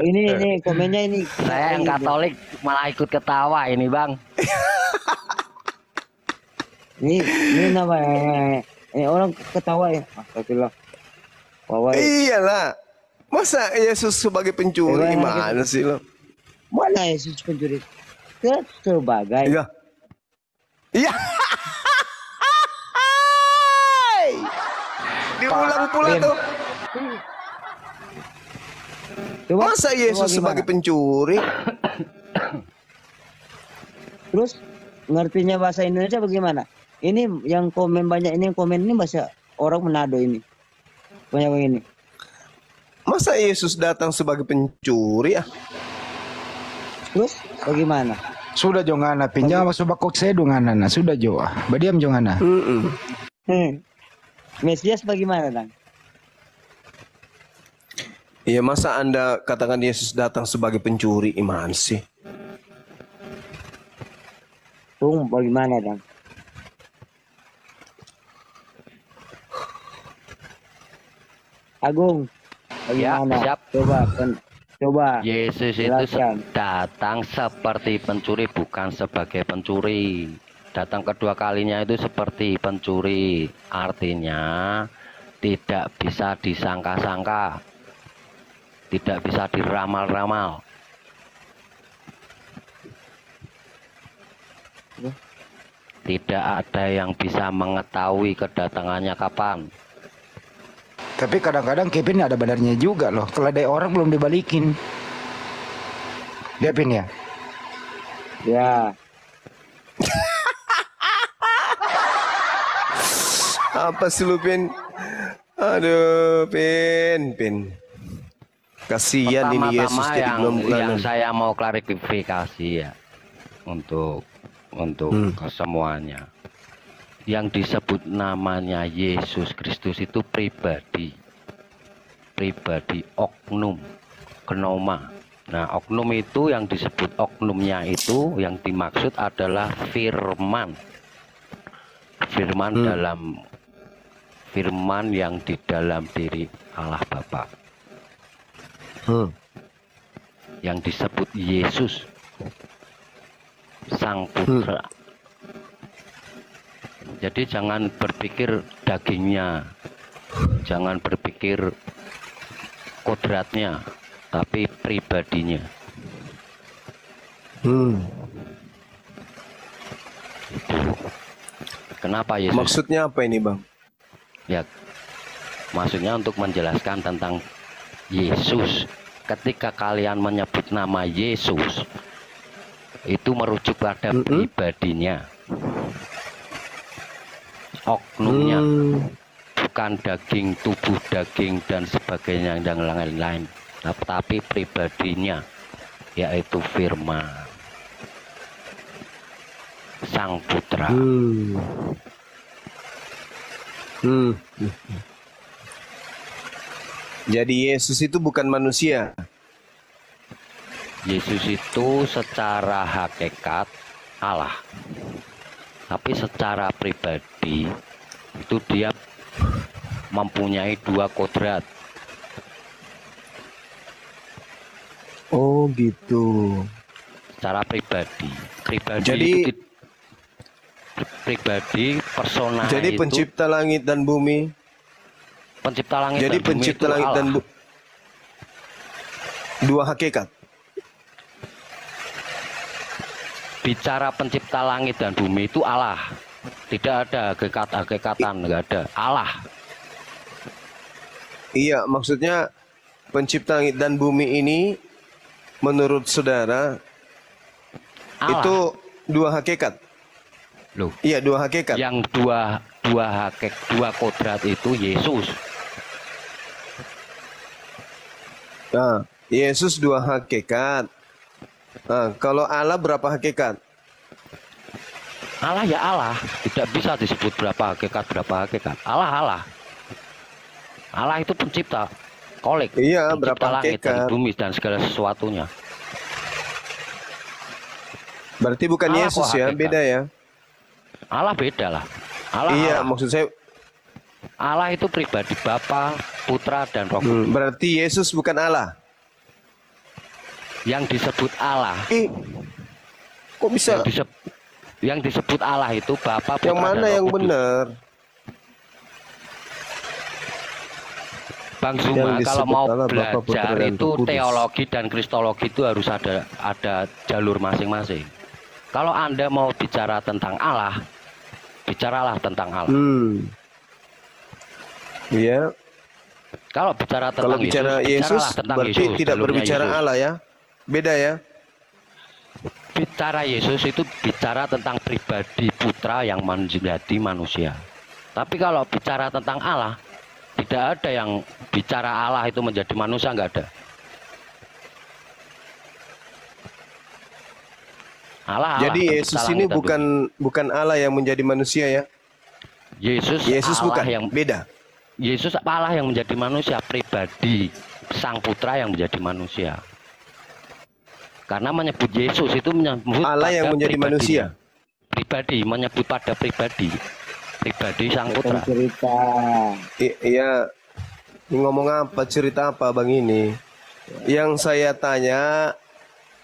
Ini komennya ini. Saya yang Katolik malah ikut ketawa ini bang. Ini namanya orang ketawa ya. Astagfirullah. Iyalah. Masa Yesus sebagai pencuri gimana sih lo? Mana Yesus pencuri? Sebagai. Iya. Iya. Diulang pula tuh. Coba, Masa Yesus sebagai pencuri? Terus ngertinya bahasa Indonesia bagaimana? Ini yang komen banyak ini, yang komen ini bahasa orang Manado ini. Banyak begini. Masa Yesus datang sebagai pencuri ya? Terus bagaimana? Sudah jongana pinjam masuk bakok saya dongana. Sudah joa. Badiam jongana. Mesias bagaimana, Bang? Iya, masa Anda katakan Yesus datang sebagai pencuri? Iman sih. Bagaimana, Bang? Agung, bagaimana? Ya, siap. Coba. Yesus itu jelaskan. datang seperti pencuri bukan sebagai pencuri. Datang kedua kalinya itu seperti pencuri. Artinya tidak bisa disangka-sangka. Tidak bisa diramal-ramal. Tidak ada yang bisa mengetahui kedatangannya kapan. Tapi kadang-kadang Kevin ada benarnya juga loh. Keledai orang belum dibalikin. Dia Pin ya? Ya. Apa sih lu, Pin? Aduh, Pin. Kasihan ini Yesus Pertama-tama jadi belum yang saya mau klarifikasi ya untuk kesemuanya. Yang disebut namanya Yesus Kristus itu pribadi, oknum, gnoma. Nah, oknum itu yang disebut oknumnya itu yang dimaksud adalah firman. Firman yang di dalam diri Allah Bapa. Yang disebut Yesus Sang Putra. Jadi jangan berpikir dagingnya, jangan berpikir kodratnya, tapi pribadinya. Kenapa Yesus? Maksudnya apa ini, Bang? Ya, maksudnya untuk menjelaskan tentang Yesus. Ketika kalian menyebut nama Yesus, itu merujuk pada pribadinya, oknumnya, bukan daging, tubuh daging dan sebagainya dan lain-lain, tapi pribadinya, yaitu firman Sang Putra. Jadi Yesus itu bukan manusia. Yesus itu secara hakikat Allah, tapi secara pribadi itu dia mempunyai dua kodrat. Oh gitu. Secara pribadi Jadi itu pribadi persona. Jadi itu, pencipta langit dan bumi. Pencipta langit Jadi dan bumi pencipta itu langit Allah. dan dua hakikat. Bicara pencipta langit dan bumi itu Allah. Tidak ada hakikat-hakikatan, enggak ada. Allah. Iya, maksudnya pencipta langit dan bumi ini menurut saudara Allah. itu dua hakikat. Loh. Iya, dua hakikat. Yang dua kodrat itu Yesus. Nah, Yesus dua hakikat. Nah, kalau Allah berapa hakikat? Allah ya Allah, tidak bisa disebut berapa hakikat. Allah. Allah itu pencipta, kolik. Iya, pencipta berapa langit dan hakikat? bumi dan segala sesuatunya. Berarti bukan Allah Yesus kok ya, hakikat. beda ya? Allah beda lah. Allah, Iya, Allah. maksud saya Allah itu pribadi Bapa, Putra dan Roh Kudus. berarti Yesus bukan Allah. Yang disebut Allah. Kok bisa? Yang disebut Allah itu Bapa, Putra Yang mana dan Roh yang Kudus. benar? Bang Yang Zuma, disebut kalau mau Allah, Bapa, belajar Putra, dan itu Roh Kudus. teologi dan kristologi itu harus ada jalur masing-masing. Kalau Anda mau bicara tentang Allah, bicaralah tentang Allah. Iya. Kalau bicara tentang Kalau bicara Yesus, bicaralah tentang berarti Yesus, tidak jalurnya berbicara Yesus. Allah ya? Beda ya? Bicara Yesus itu bicara tentang pribadi Putra yang menjadi manusia. Tapi kalau bicara tentang Allah, tidak ada yang bicara Allah itu menjadi manusia, nggak ada. Allah. Jadi Yesus ini bukan Allah yang menjadi manusia ya? Yesus Allah bukan yang beda. Yesus Allah yang menjadi manusia, pribadi Sang Putra yang menjadi manusia. Karena menyebut Yesus itu menyebut Allah yang menjadi manusia. Pribadi, menyebut pada pribadi Sang Putra. Cerita. Iya. Ini ngomong apa? Cerita apa Bang ini? Yang saya tanya,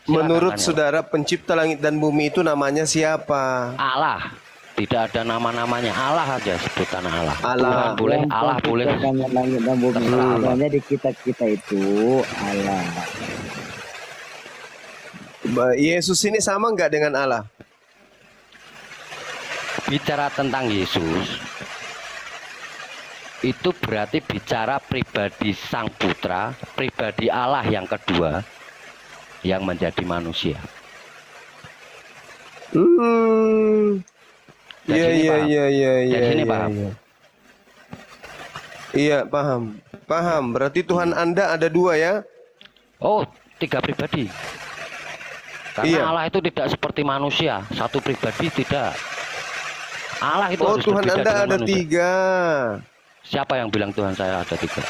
menurut tanya. saudara pencipta langit dan bumi itu namanya siapa? Allah. Tidak ada nama-namanya, Allah aja sebutan Allah. Allah. Tuhan boleh, Yang Allah boleh. menciptakan langit dan bumi. Terserah Allah. Sebenarnya di kita itu Allah. Yesus ini sama nggak dengan Allah? Bicara tentang Yesus, itu berarti bicara pribadi Sang Putra, pribadi Allah yang kedua yang menjadi manusia. Iya, iya, iya, iya, iya. Dari sini iya, paham? iya. Iya, paham. Paham. Berarti Tuhan Anda ada dua ya? Oh, 3 pribadi. Karena Iya. Allah itu tidak seperti manusia, satu pribadi tidak. Allah itu Oh, harus Tuhan berbeda Anda dengan ada manusia. 3. Siapa yang bilang Tuhan saya ada 3?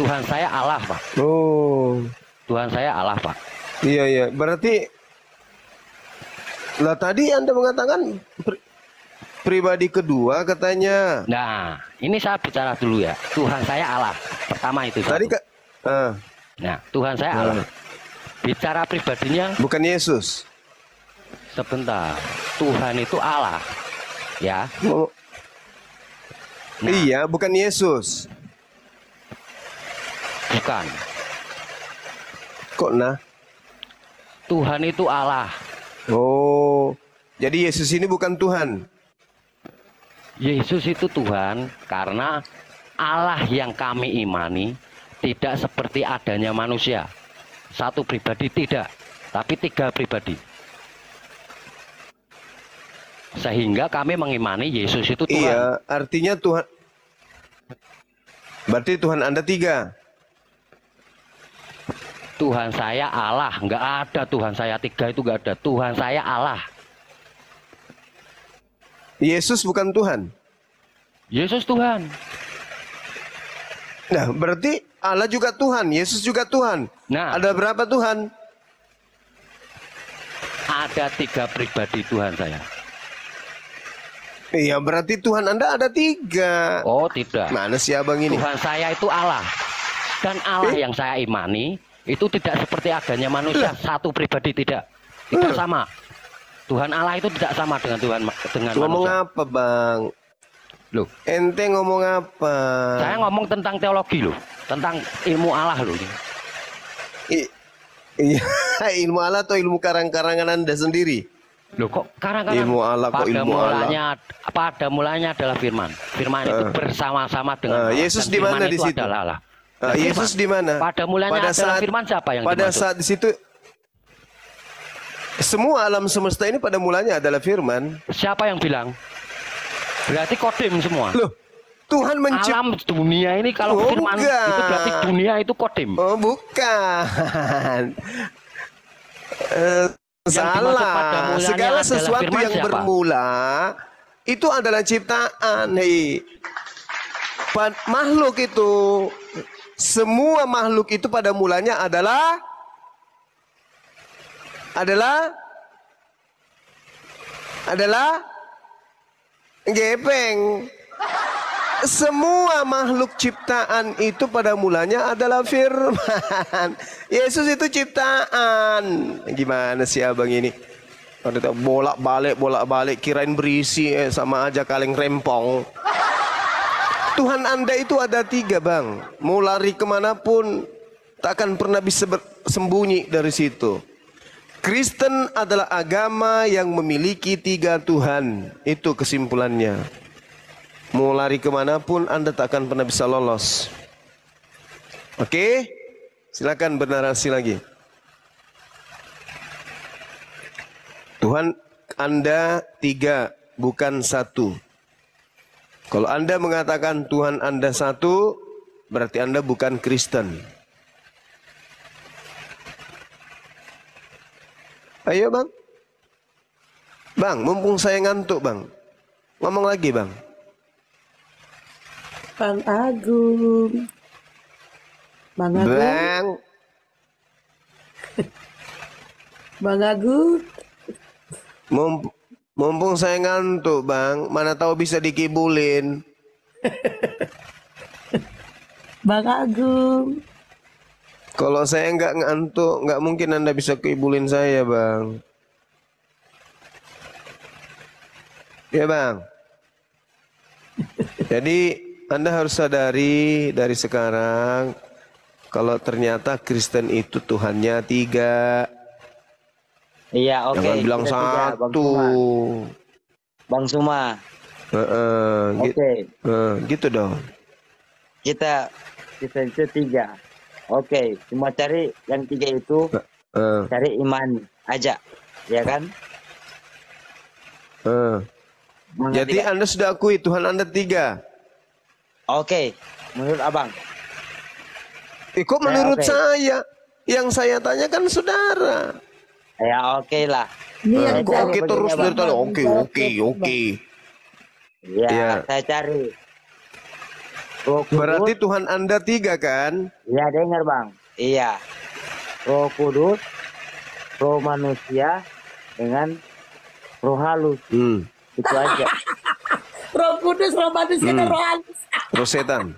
Tuhan saya Allah, Pak. Oh. Tuhan saya Allah, Pak. Iya, iya. Berarti lah tadi Anda mengatakan pribadi kedua katanya. Nah, ini saya bicara dulu ya. Tuhan saya Allah. Pertama itu. Tadi Nah, Tuhan saya Allah. Bicara pribadinya bukan Yesus. Sebentar. Tuhan itu Allah. Ya. Iya, bukan Yesus. Bukan. Kok nah? Tuhan itu Allah. Oh. Jadi Yesus ini bukan Tuhan. Yesus itu Tuhan karena Allah yang kami imani tidak seperti adanya manusia. Satu pribadi tidak, tapi 3 pribadi. Sehingga kami mengimani Yesus itu Tuhan. Iya, artinya Tuhan. Berarti Tuhan Anda 3. Tuhan saya Allah, nggak ada Tuhan saya 3 itu nggak ada. Tuhan saya Allah. Yesus bukan Tuhan. Yesus Tuhan. Nah, berarti Allah juga Tuhan, Yesus juga Tuhan. Nah, ada berapa Tuhan? Ada 3 pribadi Tuhan saya. Iya, berarti Tuhan Anda ada 3. Oh, tidak. Mana sih abang ini? Tuhan saya itu Allah. Dan Allah yang saya imani itu tidak seperti adanya manusia, satu pribadi tidak. Tidak sama. Tuhan Allah itu tidak sama dengan Tuhan dengan Ngomong manusia. apa, Bang? Loh, ente ngomong apa? Saya ngomong tentang teologi loh, tentang ilmu Allah loh. Iya, ilmu Allah atau ilmu karang-karangan Anda sendiri? Loh, kok karang-karang? Ilmu Allah kok ilmu Allah? Pada mulanya adalah firman. Firman itu bersama-sama dengan Allah. Yesus Dan di mana firman di itu situ? adalah Allah. Yesus di mana? Pada mulanya adalah firman, siapa yang pada dimaksud? saat di situ semua alam semesta ini pada mulanya adalah firman. Siapa yang bilang? Berarti kodim semua. Loh, Tuhan alam dunia ini kalau firman bukan. itu berarti dunia itu kodim. Oh, bukan. Salah. Segala sesuatu yang bermula itu adalah ciptaan. Hei. Makhluk itu, semua makhluk itu pada mulanya adalah gepeng. Semua makhluk ciptaan itu pada mulanya adalah firman. Yesus itu ciptaan. Gimana sih abang ini? Bolak-balik kirain berisi sama aja kaleng rempong. Tuhan Anda itu ada 3, Bang. Mau lari kemanapun takkan pernah bisa sembunyi dari situ. Kristen adalah agama yang memiliki 3 Tuhan. Itu kesimpulannya. Mau lari kemanapun Anda takkan pernah bisa lolos. Oke? Silakan bernarasi lagi. Tuhan Anda 3, bukan 1. Kalau Anda mengatakan Tuhan Anda 1, berarti Anda bukan Kristen. Ayo Bang. Bang, mumpung saya ngantuk Bang. Ngomong lagi Bang. Bang Agung. Bang Agung. Bang. Bang Agung. Mumpung saya ngantuk Bang, mana tahu bisa dikibulin. Bang Agung. Kalau saya nggak ngantuk, nggak mungkin Anda bisa kibulin saya Bang. Ya Bang. Jadi Anda harus sadari dari sekarang kalau ternyata Kristen itu Tuhannya 3. Iya, oke. Jangan bilang Kita 1. Bang Suma. Oke. Gitu dong. kita itu 3. Oke, cuma cari yang 3 itu cari iman aja, ya kan? Jadi Anda sudah akui Tuhan Anda 3. Oke, menurut abang. Kok menurut oke. saya? Yang saya tanya kan saudara. Ya oke lah. Kok oke terus dari tadi? Oke. Ya, Ya. saya cari. Roh Kudus. Berarti Tuhan Anda 3 kan? Iya, dengar bang. Iya. Roh Kudus, roh manusia dengan roh halus. Itu aja. Roh Kudus, roh manusia, dan roh halus. Roh setan.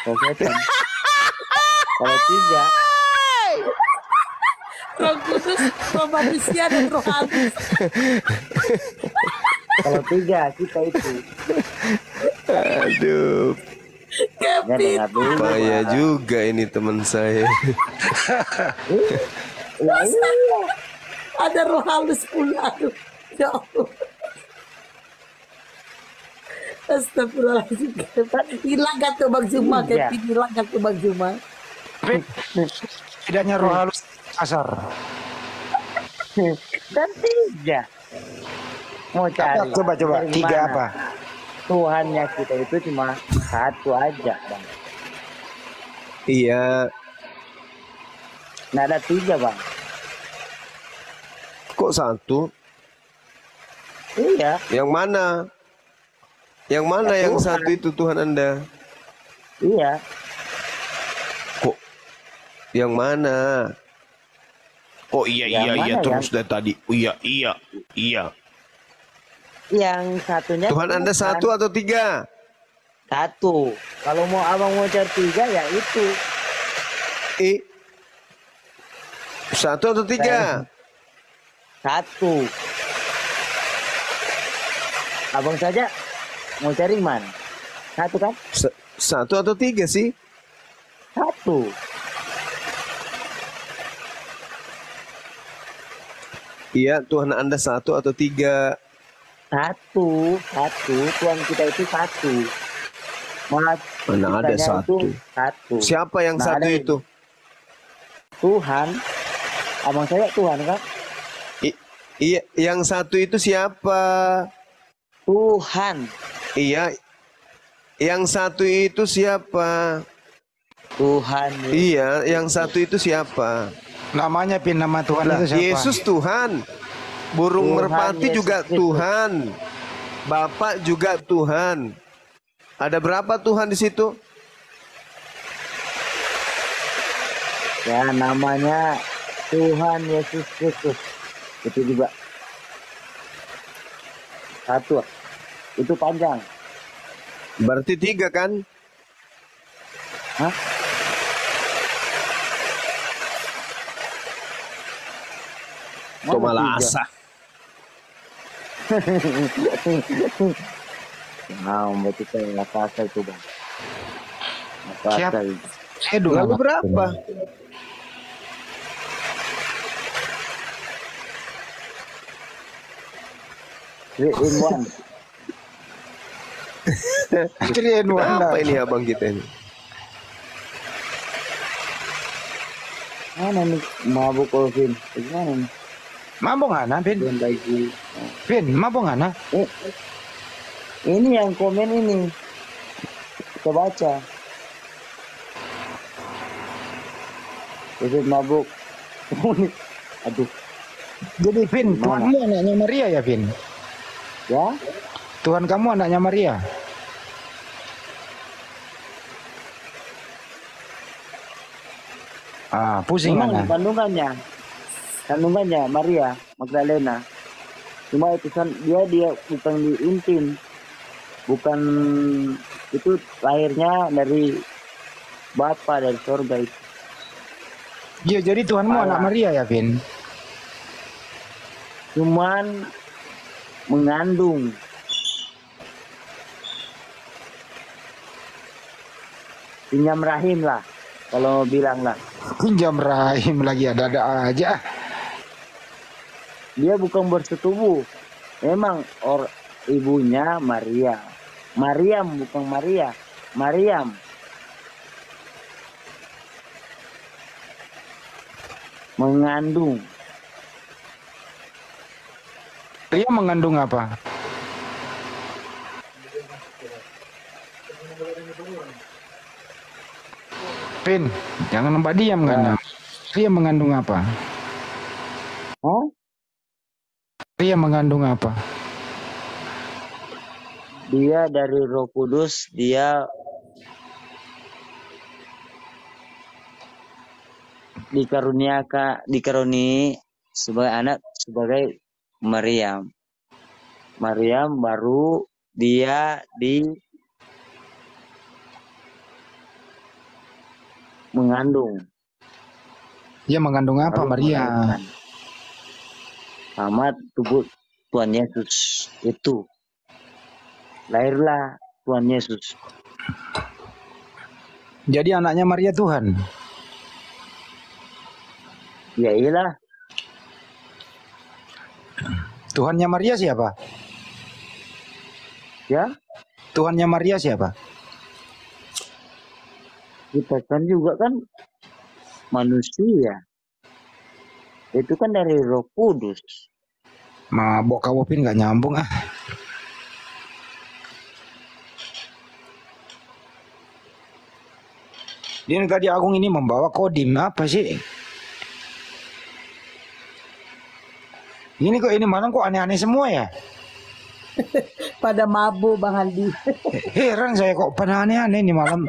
Roh setan. Kalau 3, Roh Kudus, roh manusia, dan roh halus. kalau 3 kita itu. Aduh. Dengar dulu. Bahaya juga ini teman saya. Ya, iya. Ada roh halus pula. Aduh. Ya Allah. Astagfirullahaladzim. Hilang kan tuh Bang Juma, Iya. Kevin, hilang kan tuh Bang Juma. Tidaknya roh halus kasar. Dan 3. Mau cari. Coba dari 3 mana? apa? Tuhannya kita itu cuma 1 aja bang. Iya. Nggak ada 3 bang. Kok 1? Iya. Yang mana? Yang mana Ya, yang Tuhan. 1 itu Tuhan Anda? Iya. Kok yang mana? Oh iya Yang mana terus dari tadi. Oh, iya. Yang satunya Tuhan Anda 1 atau 3? 1. Kalau mau abang mau cari 3 ya itu. 1 atau 3? 1. Abang saja mau cari mana? 1 kan? 1 atau 3 sih? 1. Iya, Tuhan Anda 1 atau 3? 1. Tuhan kita itu 1. Mana ada Tuhannya 1? itu 1. Siapa yang Nah, 1 ada itu? Tuhan. Abang saya Tuhan kan? Iya, yang 1 itu siapa? Tuhan. Iya. Yang 1 itu siapa? Tuhan. Iya, yang 1 itu siapa? Namanya nama Tuhan Lah, itu siapa? Yesus Tuhan. Burung Tuhan merpati Yesus juga Kristus. Tuhan. Bapak juga Tuhan. Ada berapa Tuhan di situ? Ya namanya Tuhan Yesus Kristus. Itu juga 1. Itu panjang. Berarti 3 kan? Hah? Kok malah asah? Nah, berarti kayak Lakasa itu bang. Siapa? Lakasa itu. Lalu berapa? Three in one. Apa ini abang kita ini? Mana nih mabuk Vin? Gimana nih? Mabuk ngana, Vin? Vin, mabuk ngana? Ini yang komen ini. Kita baca. Vin mabuk. Aduh. Jadi Vin, Gimana? Tuhanmu anaknya Maria ya, Vin? Ya? Tuhan kamu anaknya Maria? Ah, pusing Memang ana. kandungannya Maria Magdalena. Cuma itu kan dia bukan diintim, bukan itu lahirnya dari Bapa dari surga itu. Iya, jadi Tuhanmu Parah. anak Maria ya, Vin? Cuman mengandung. Pinjam rahim lah, kalau mau bilang lah. Pinjam rahim lagi, ada aja. Dia bukan bersetubuh. Memang ibunya Maria. Maryam bukan Maria. Maryam. Mengandung. Dia mengandung apa? Pin, jangan nampak diam kan? Dia mengandung apa? Oh? Dia mengandung apa? Dia dari Roh Kudus, dia dikaruniai sebagai anak sebagai Maryam. Maryam baru dia mengandung. Dia mengandung apa, Baru Maria? melahirkan. Sama tubuh Tuhan Yesus itu. Lahirlah Tuhan Yesus. Jadi anaknya Maria Tuhan. Ya iyalah. Tuhannya Maria siapa? Ya? Tuhannya Maria siapa? Kita kan juga kan manusia. Itu kan dari Roh Kudus. Mabok kamu Pin, nggak nyambung ah. Ini tadi Agung ini membawa kodim apa sih? Ini kok ini malam kok aneh-aneh semua ya? Pada mabuk Bang Andi. Heran saya kok pada aneh-aneh ini malam.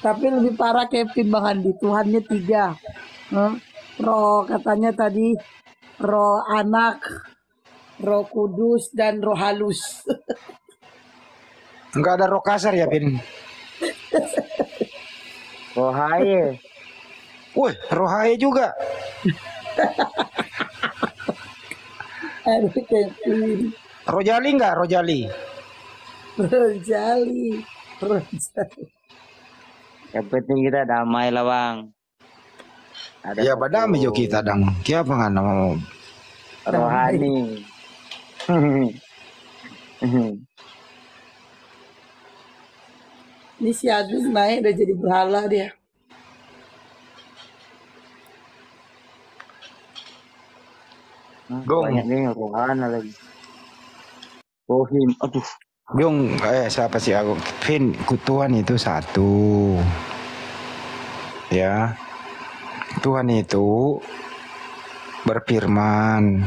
Tapi lebih parah Kevin Bang Andi. Tuhannya 3. Roh katanya tadi roh anak, roh kudus dan roh halus. Enggak ada roh kasar ya Pin? Rohaye. Wih, Rohaye juga. Aduh Kevin. Rojali enggak? Rojali. Rojali. Yang penting kita damai lah Bang. Ada Ya padami jo kita dang. Kia apa nggak mau rohani. Ini si Agus naik udah jadi berhala dia. Banyak nih rohana lagi. Rohim, aduh. Biung, siapa sih aku? Vin, Tuhan itu satu. Ya. Tuhan itu berfirman.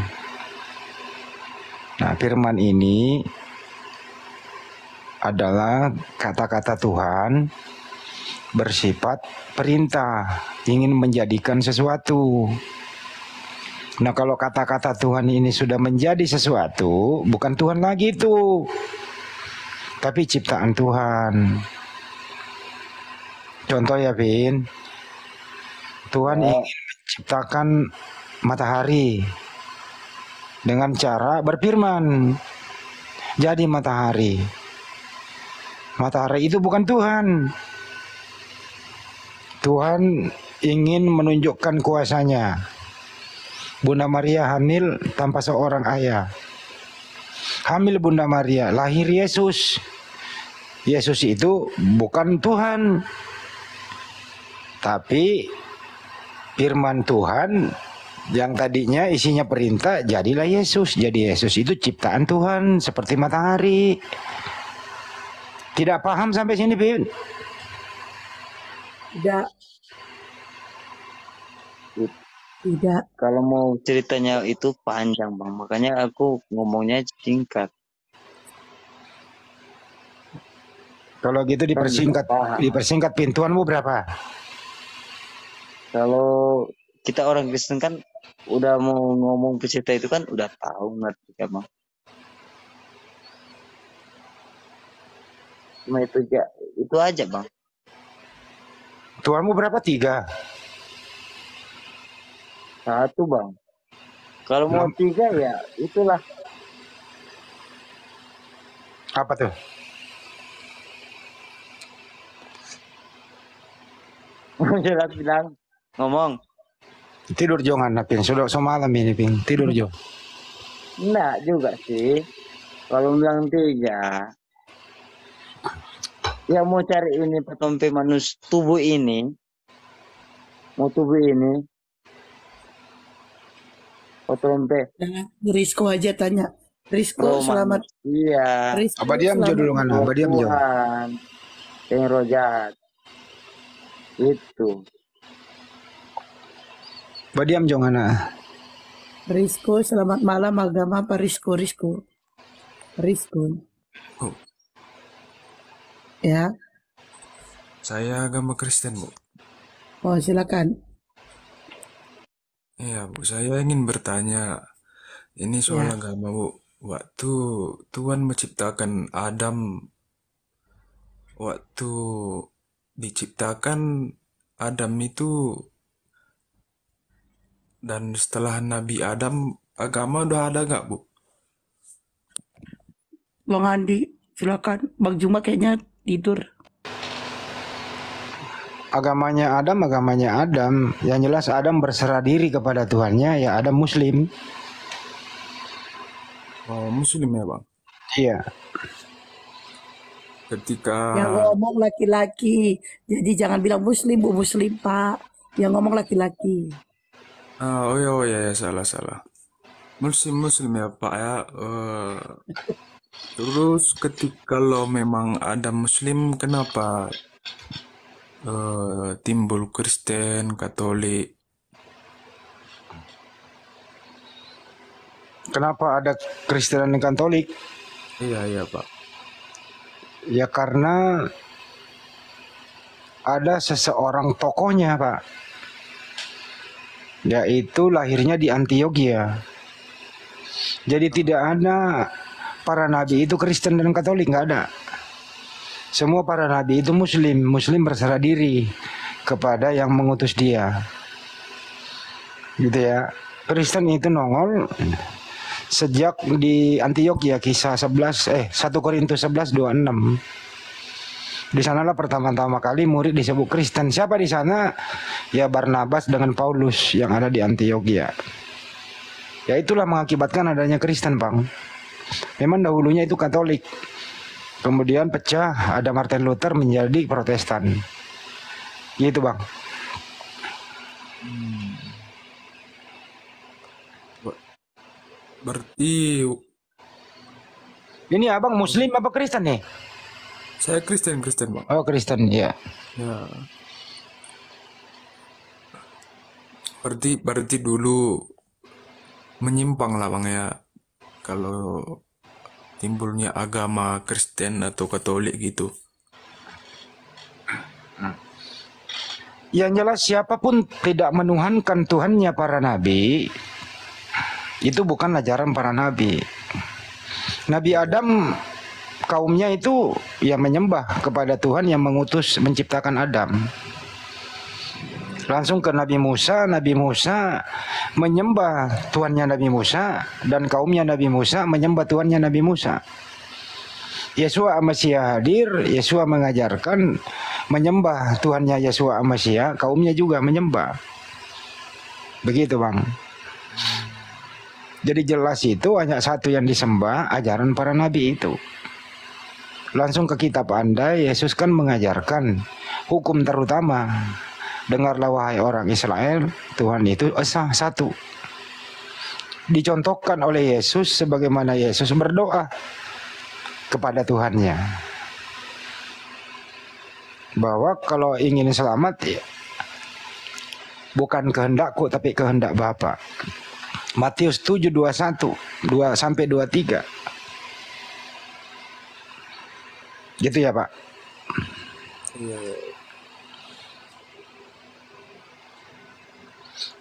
Nah, firman ini adalah kata-kata Tuhan bersifat perintah, ingin menjadikan sesuatu. Nah, kalau kata-kata Tuhan ini sudah menjadi sesuatu, bukan Tuhan lagi itu, tapi ciptaan Tuhan. Contoh ya, Vin. Tuhan ingin menciptakan matahari dengan cara berfirman. Jadi matahari. Matahari itu bukan Tuhan. Tuhan ingin menunjukkan kuasanya. Bunda Maria hamil tanpa seorang ayah. Hamil Bunda Maria, lahir Yesus. Yesus itu bukan Tuhan. Tapi firman Tuhan yang tadinya isinya perintah, jadilah Yesus. Jadi Yesus itu ciptaan Tuhan seperti matahari. Tidak paham sampai sini, Bin? Tidak. Kalau mau ceritanya itu panjang Bang, makanya aku ngomongnya singkat. Kalau gitu dipersingkat pintuanmu berapa? Kalau kita orang Kristen kan udah mau ngomong cerita itu kan udah tahu ngerti kan Bang. Cuma itu aja Bang. Tuanmu berapa? 3? 1 Bang. Kalau mau 3 ya itulah. Apa tuh? Jelas bilang ngomong. Tidur jangan Ping. Sudah semalam ini Ping. Tidur jo. Enggak juga sih. Kalau bilang 3 yang mau cari ini petompe tubuh ini, mau tubuh ini, petompe Rizko aja tanya. Rizko roh selamat. manusia. Rizko Apa diam jo selamat dulu ngana? Roh Apa diam jo? Tuhan, yang roh jahat. Itu. Apa diam jo ngana? Rizko selamat malam. Agama apa Rizko? Rizko. Oh, Ya. saya agama Kristen, Bu. Oh silakan. Iya, Bu. Saya ingin bertanya. Ini soal Ya. agama, Bu. Waktu Tuhan menciptakan Adam, waktu diciptakan Adam itu, dan setelah Nabi Adam, agama udah ada nggak, Bu? Bang Andi silakan. Bang Juma kayaknya tidur. Agamanya Adam. Yang jelas Adam berserah diri kepada Tuhannya, ya Adam Muslim. Oh, Muslim ya, Bang? Iya. Ketika Yang ngomong laki-laki. Jadi jangan bilang Muslim, Bu Muslim Pak. Yang ngomong laki-laki. oh ya, salah. Muslim ya, Pak ya. Terus ketika lo memang ada Muslim, kenapa timbul Kristen, Katolik? Kenapa ada Kristen dan Katolik? Iya, Pak. Ya karena ada seseorang tokohnya, Pak. Yaitu lahirnya di Antioquia. Jadi tidak ada para nabi itu Kristen dan Katolik, nggak ada. Semua para nabi itu Muslim berserah diri kepada yang mengutus dia. Gitu ya. Kristen itu nongol sejak di Antioquia, kisah 1 Korintus 11:26. Di sanalah pertama-tama kali murid disebut Kristen. Siapa di sana? Ya Barnabas dengan Paulus yang ada di Antioquia. Ya itulah mengakibatkan adanya Kristen, Bang. Memang dahulunya itu Katolik. Kemudian pecah, ada Martin Luther menjadi Protestan. Gitu, Bang. Berarti Ini Abang Muslim apa Kristen nih? saya Kristen, Bang. Oh, Kristen, ya. Ya. Berarti dulu menyimpang lah, Bang ya. Kalau timbulnya agama Kristen atau Katolik gitu. Yang jelas siapapun tidak menuhankan Tuhannya para nabi, itu bukan ajaran para nabi. Nabi Adam kaumnya itu ya menyembah kepada Tuhan yang mengutus menciptakan Adam. Langsung ke Nabi Musa menyembah Tuhannya Nabi Musa, dan kaumnya Nabi Musa menyembah Tuhannya Nabi Musa. Yesua Amasiah hadir, Yesua mengajarkan menyembah Tuhannya Yesua Amasiah, kaumnya juga menyembah. Begitu, Bang. Jadi jelas itu hanya satu yang disembah, ajaran para nabi itu. Langsung ke kitab Anda, Yesus kan mengajarkan hukum terutama. Dengarlah wahai orang Israel, Tuhan itu esa satu. Dicontohkan oleh Yesus sebagaimana Yesus berdoa kepada Tuhannya. Bahwa kalau ingin selamat, ya, bukan kehendakku tapi kehendak Bapa. Matius 7:21, 2-23. Gitu ya, Pak? Iya.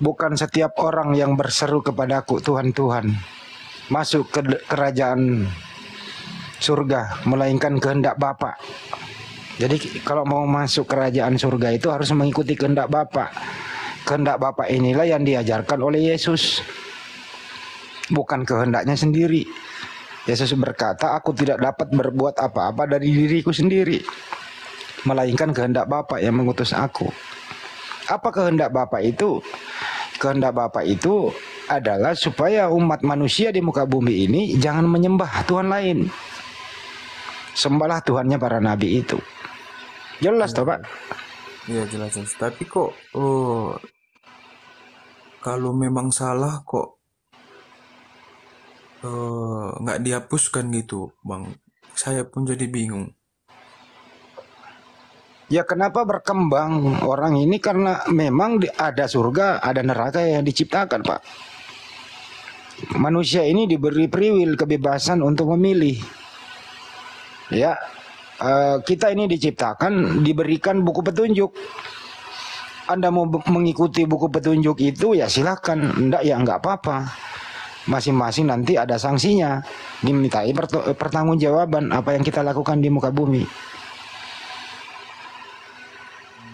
Bukan setiap orang yang berseru kepadaku, Tuhan, Tuhan, masuk ke kerajaan surga, melainkan kehendak Bapa. Jadi kalau mau masuk kerajaan surga itu harus mengikuti kehendak Bapa. Kehendak Bapa inilah yang diajarkan oleh Yesus, bukan kehendaknya sendiri. Yesus berkata, aku tidak dapat berbuat apa-apa dari diriku sendiri, melainkan kehendak Bapa yang mengutus aku. Apa kehendak Bapa itu? Kehendak Bapa itu adalah supaya umat manusia di muka bumi ini jangan menyembah Tuhan lain. Sembahlah Tuhannya para nabi itu. Jelas toh Pak. Iya jelas. Tapi kok kalau memang salah kok nggak dihapuskan gitu, Bang. Saya pun jadi bingung. Ya kenapa berkembang orang ini, karena memang ada surga, ada neraka yang diciptakan Pak. Manusia ini diberi priwil kebebasan untuk memilih. Ya, kita ini diciptakan, diberikan buku petunjuk. Anda mau mengikuti buku petunjuk itu ya silahkan, enggak ya enggak apa-apa. Masing-masing nanti ada sanksinya, dimintai pertanggungjawaban apa yang kita lakukan di muka bumi.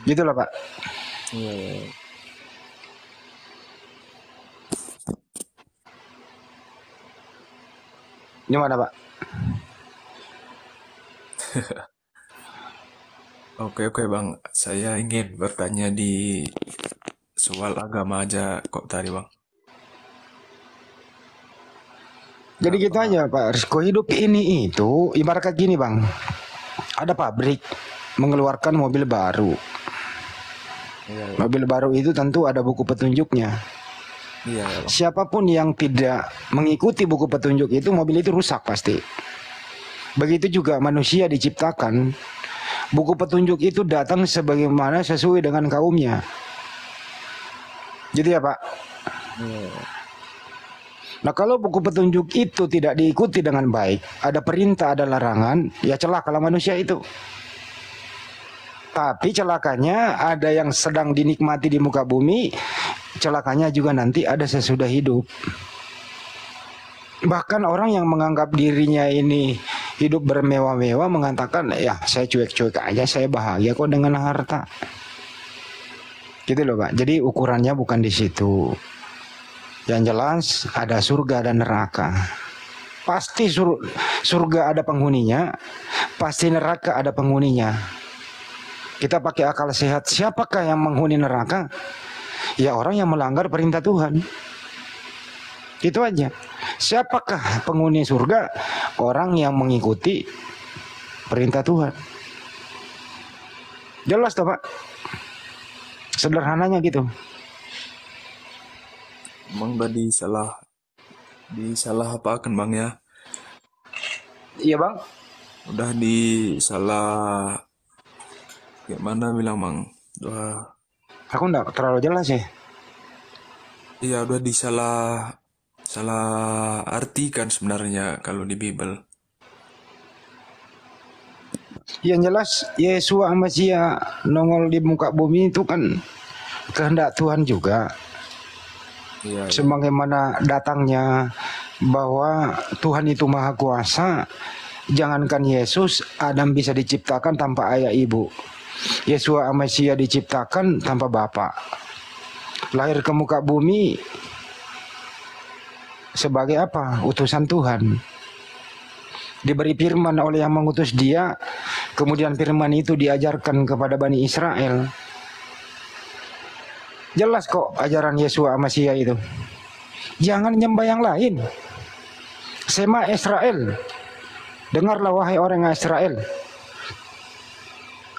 Gitulah Pak. Iya. Gimana Pak? Oke Bang, saya ingin bertanya di soal agama aja kok tadi Bang. Jadi gitu aja Pak Rizko, hidup ini itu ibarat gini Bang. Ada pabrik mengeluarkan mobil baru. Iya. Mobil baru itu tentu ada buku petunjuknya. Iya, Bang. Siapapun yang tidak mengikuti buku petunjuk itu, mobil itu rusak pasti. Begitu juga manusia diciptakan, buku petunjuk itu datang sebagaimana sesuai dengan kaumnya. Gitu ya Pak. Nah kalau buku petunjuk itu tidak diikuti dengan baik, ada perintah, ada larangan, ya celakalah manusia itu. Tapi celakanya ada yang sedang dinikmati di muka bumi, celakanya juga nanti ada sesudah hidup. Bahkan orang yang menganggap dirinya ini hidup bermewah-mewah mengatakan, ya saya cuek-cuek aja, saya bahagia kok dengan harta. Gitu loh Pak. Jadi ukurannya bukan di situ. Yang jelas ada surga dan neraka. Pasti surga ada penghuninya, pasti neraka ada penghuninya. Kita pakai akal sehat, siapakah yang menghuni neraka? Ya orang yang melanggar perintah Tuhan. Itu aja. Siapakah penghuni surga? Orang yang mengikuti perintah Tuhan. Jelas toh Pak? Sederhananya gitu. Bang tadi disalah apakan Bang ya? Iya Bang. Udah disalah gimana bilang Bang? Udah. Aku enggak terlalu jelas ya. Iya udah salah artikan sebenarnya kalau di Bible. Yang jelas Yesua Masia nongol di muka bumi itu kan kehendak Tuhan juga. Iya. Sebagaimana datangnya bahwa Tuhan itu maha kuasa. Jangankan Yesus, Adam bisa diciptakan tanpa ayah ibu. Yesua Masia diciptakan tanpa bapak. Lahir ke muka bumi sebagai apa? Utusan Tuhan. Diberi firman oleh yang mengutus dia. Kemudian firman itu diajarkan kepada Bani Israel. Jelas kok ajaran Yesua Masia itu. Jangan nyembah yang lain. Sema Israel. Dengarlah wahai orang Israel.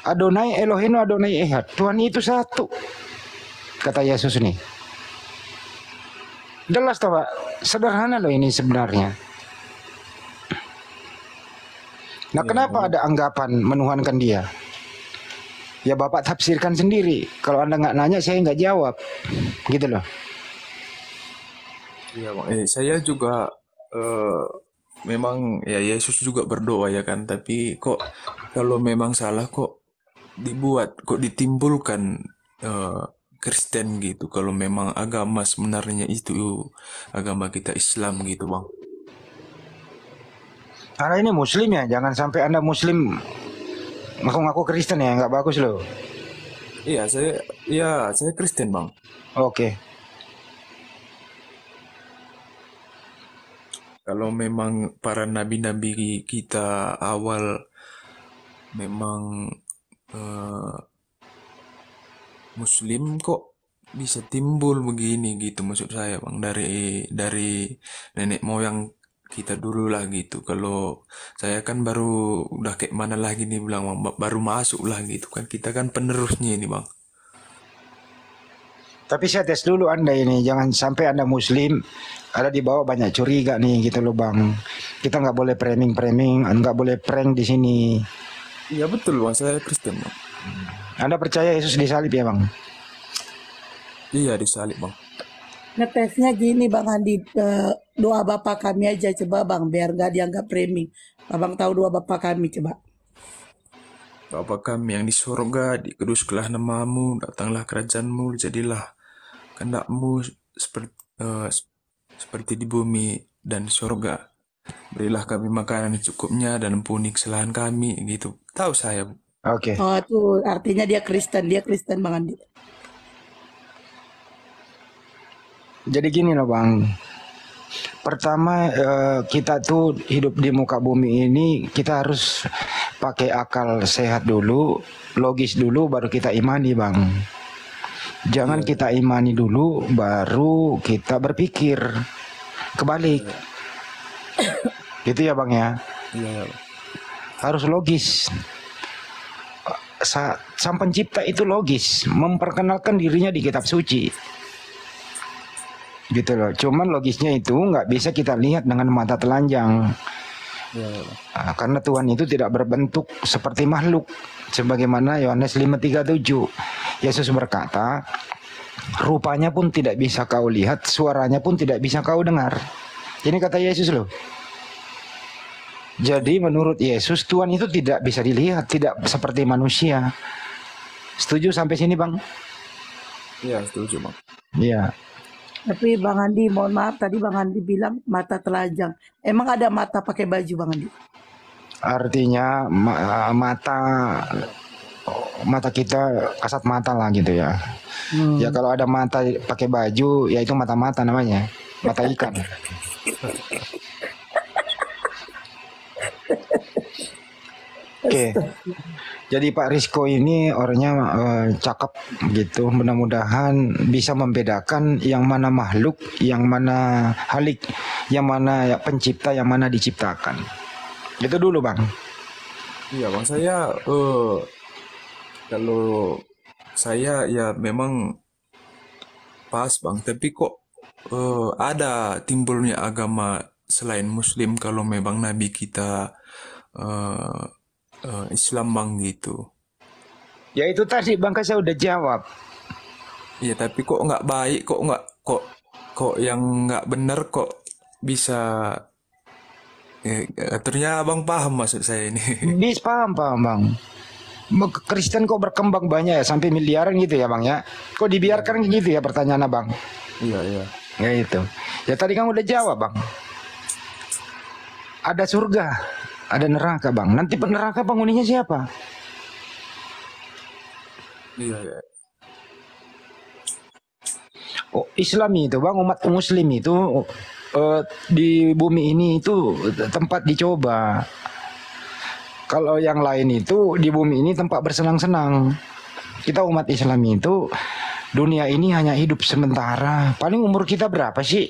Adonai Elohenu Adonai Ehad. Tuhan itu satu. Kata Yesus nih. Jelas toh Pak. Sederhana loh ini sebenarnya. Nah kenapa ada anggapan menuhankan dia? Ya Bapak tafsirkan sendiri. Kalau Anda nggak nanya saya nggak jawab. Gitu loh. Iya Bang. Saya juga memang ya Yesus juga berdoa ya kan. Tapi kok kalau memang salah kok ditimbulkan Kristen gitu. Kalau memang agama sebenarnya itu agama kita Islam gitu Bang. Karena ini Muslim ya, jangan sampai Anda Muslim ngaku-ngaku Kristen ya, nggak bagus loh. Iya, saya Kristen Bang. Oke. Kalau memang para nabi-nabi kita awal memang Muslim kok bisa timbul begini gitu maksud saya Bang, dari nenek moyang kita dulu lah gitu. Kalau saya kan baru udah kayak mana lagi nih bilang Bang, baru masuk lah gitu kan. Kita kan penerusnya ini Bang. Tapi saya tes dulu Anda ini, jangan sampai Anda Muslim ada di bawah banyak curiga nih gitu loh Bang. Kita nggak boleh framing, nggak boleh prank di sini. Iya betul Bang, saya Kristen Bang. Anda percaya Yesus disalib ya Bang? Iya disalib Bang. Ngetesnya gini Bang Andi, doa Bapa kami aja coba Bang, biar nggak dianggap framing. Abang tahu doa Bapa kami coba. Bapa kami yang di sorga, dikuduskanlah namamu, datanglah kerajaanmu, jadilah kehendakmu seperti di bumi dan di sorga. Berilah kami makanan yang cukupnya dan ampuni kesalahan kami, gitu. Tahu saya. Oke. Oh itu artinya dia Kristen Bang Andi. Jadi gini loh Bang. Pertama kita tuh hidup di muka bumi ini kita harus pakai akal sehat dulu, logis dulu baru kita imani Bang. Jangan kita imani dulu baru kita berpikir. Kebalik. Gitu ya Bang ya. Iya. Harus logis. Sang pencipta itu logis, memperkenalkan dirinya di kitab suci. Gitu loh. Cuman logisnya itu nggak bisa kita lihat dengan mata telanjang. Nah, karena Tuhan itu tidak berbentuk seperti makhluk. Sebagaimana Yohanes 5:37. Yesus berkata, rupanya pun tidak bisa kau lihat, suaranya pun tidak bisa kau dengar. Ini kata Yesus loh. Jadi menurut Yesus Tuhan itu tidak bisa dilihat, tidak seperti manusia. Setuju sampai sini Bang? Iya setuju Bang. Iya. Tapi Bang Andi, mohon maaf tadi Bang Andi bilang mata telanjang. Emang ada mata pakai baju Bang Andi? Artinya mata kita kasat mata lah gitu ya. Ya kalau ada mata pakai baju, ya itu mata-mata namanya, mata ikan. Oke. Jadi Pak Rizko ini orangnya cakep gitu. Mudah-mudahan bisa membedakan yang mana makhluk, yang mana halik, yang mana pencipta, yang mana diciptakan. Itu dulu Bang. Iya Bang, saya kalau saya ya memang pas Bang, tapi kok ada timbulnya agama selain Muslim kalau memang Nabi kita Islam Bang gitu. Ya itu tadi Bang, saya udah jawab. Iya tapi kok nggak baik, kok yang nggak benar kok bisa. Aturnya Abang paham maksud saya ini. Bis paham Bang. Kristen kok berkembang banyak ya sampai miliaran gitu ya Bang ya. Kok dibiarkan gitu ya pertanyaan Abang? Iya. Ya itu. Ya tadi kan udah jawab Bang. Ada surga, ada neraka Bang. Nanti neraka penghuninya siapa? Iya. Oh, Islam itu Bang, umat Muslim itu di bumi ini itu tempat dicoba. Kalau yang lain itu di bumi ini tempat bersenang-senang. Kita umat Islam itu dunia ini hanya hidup sementara. Paling umur kita berapa sih?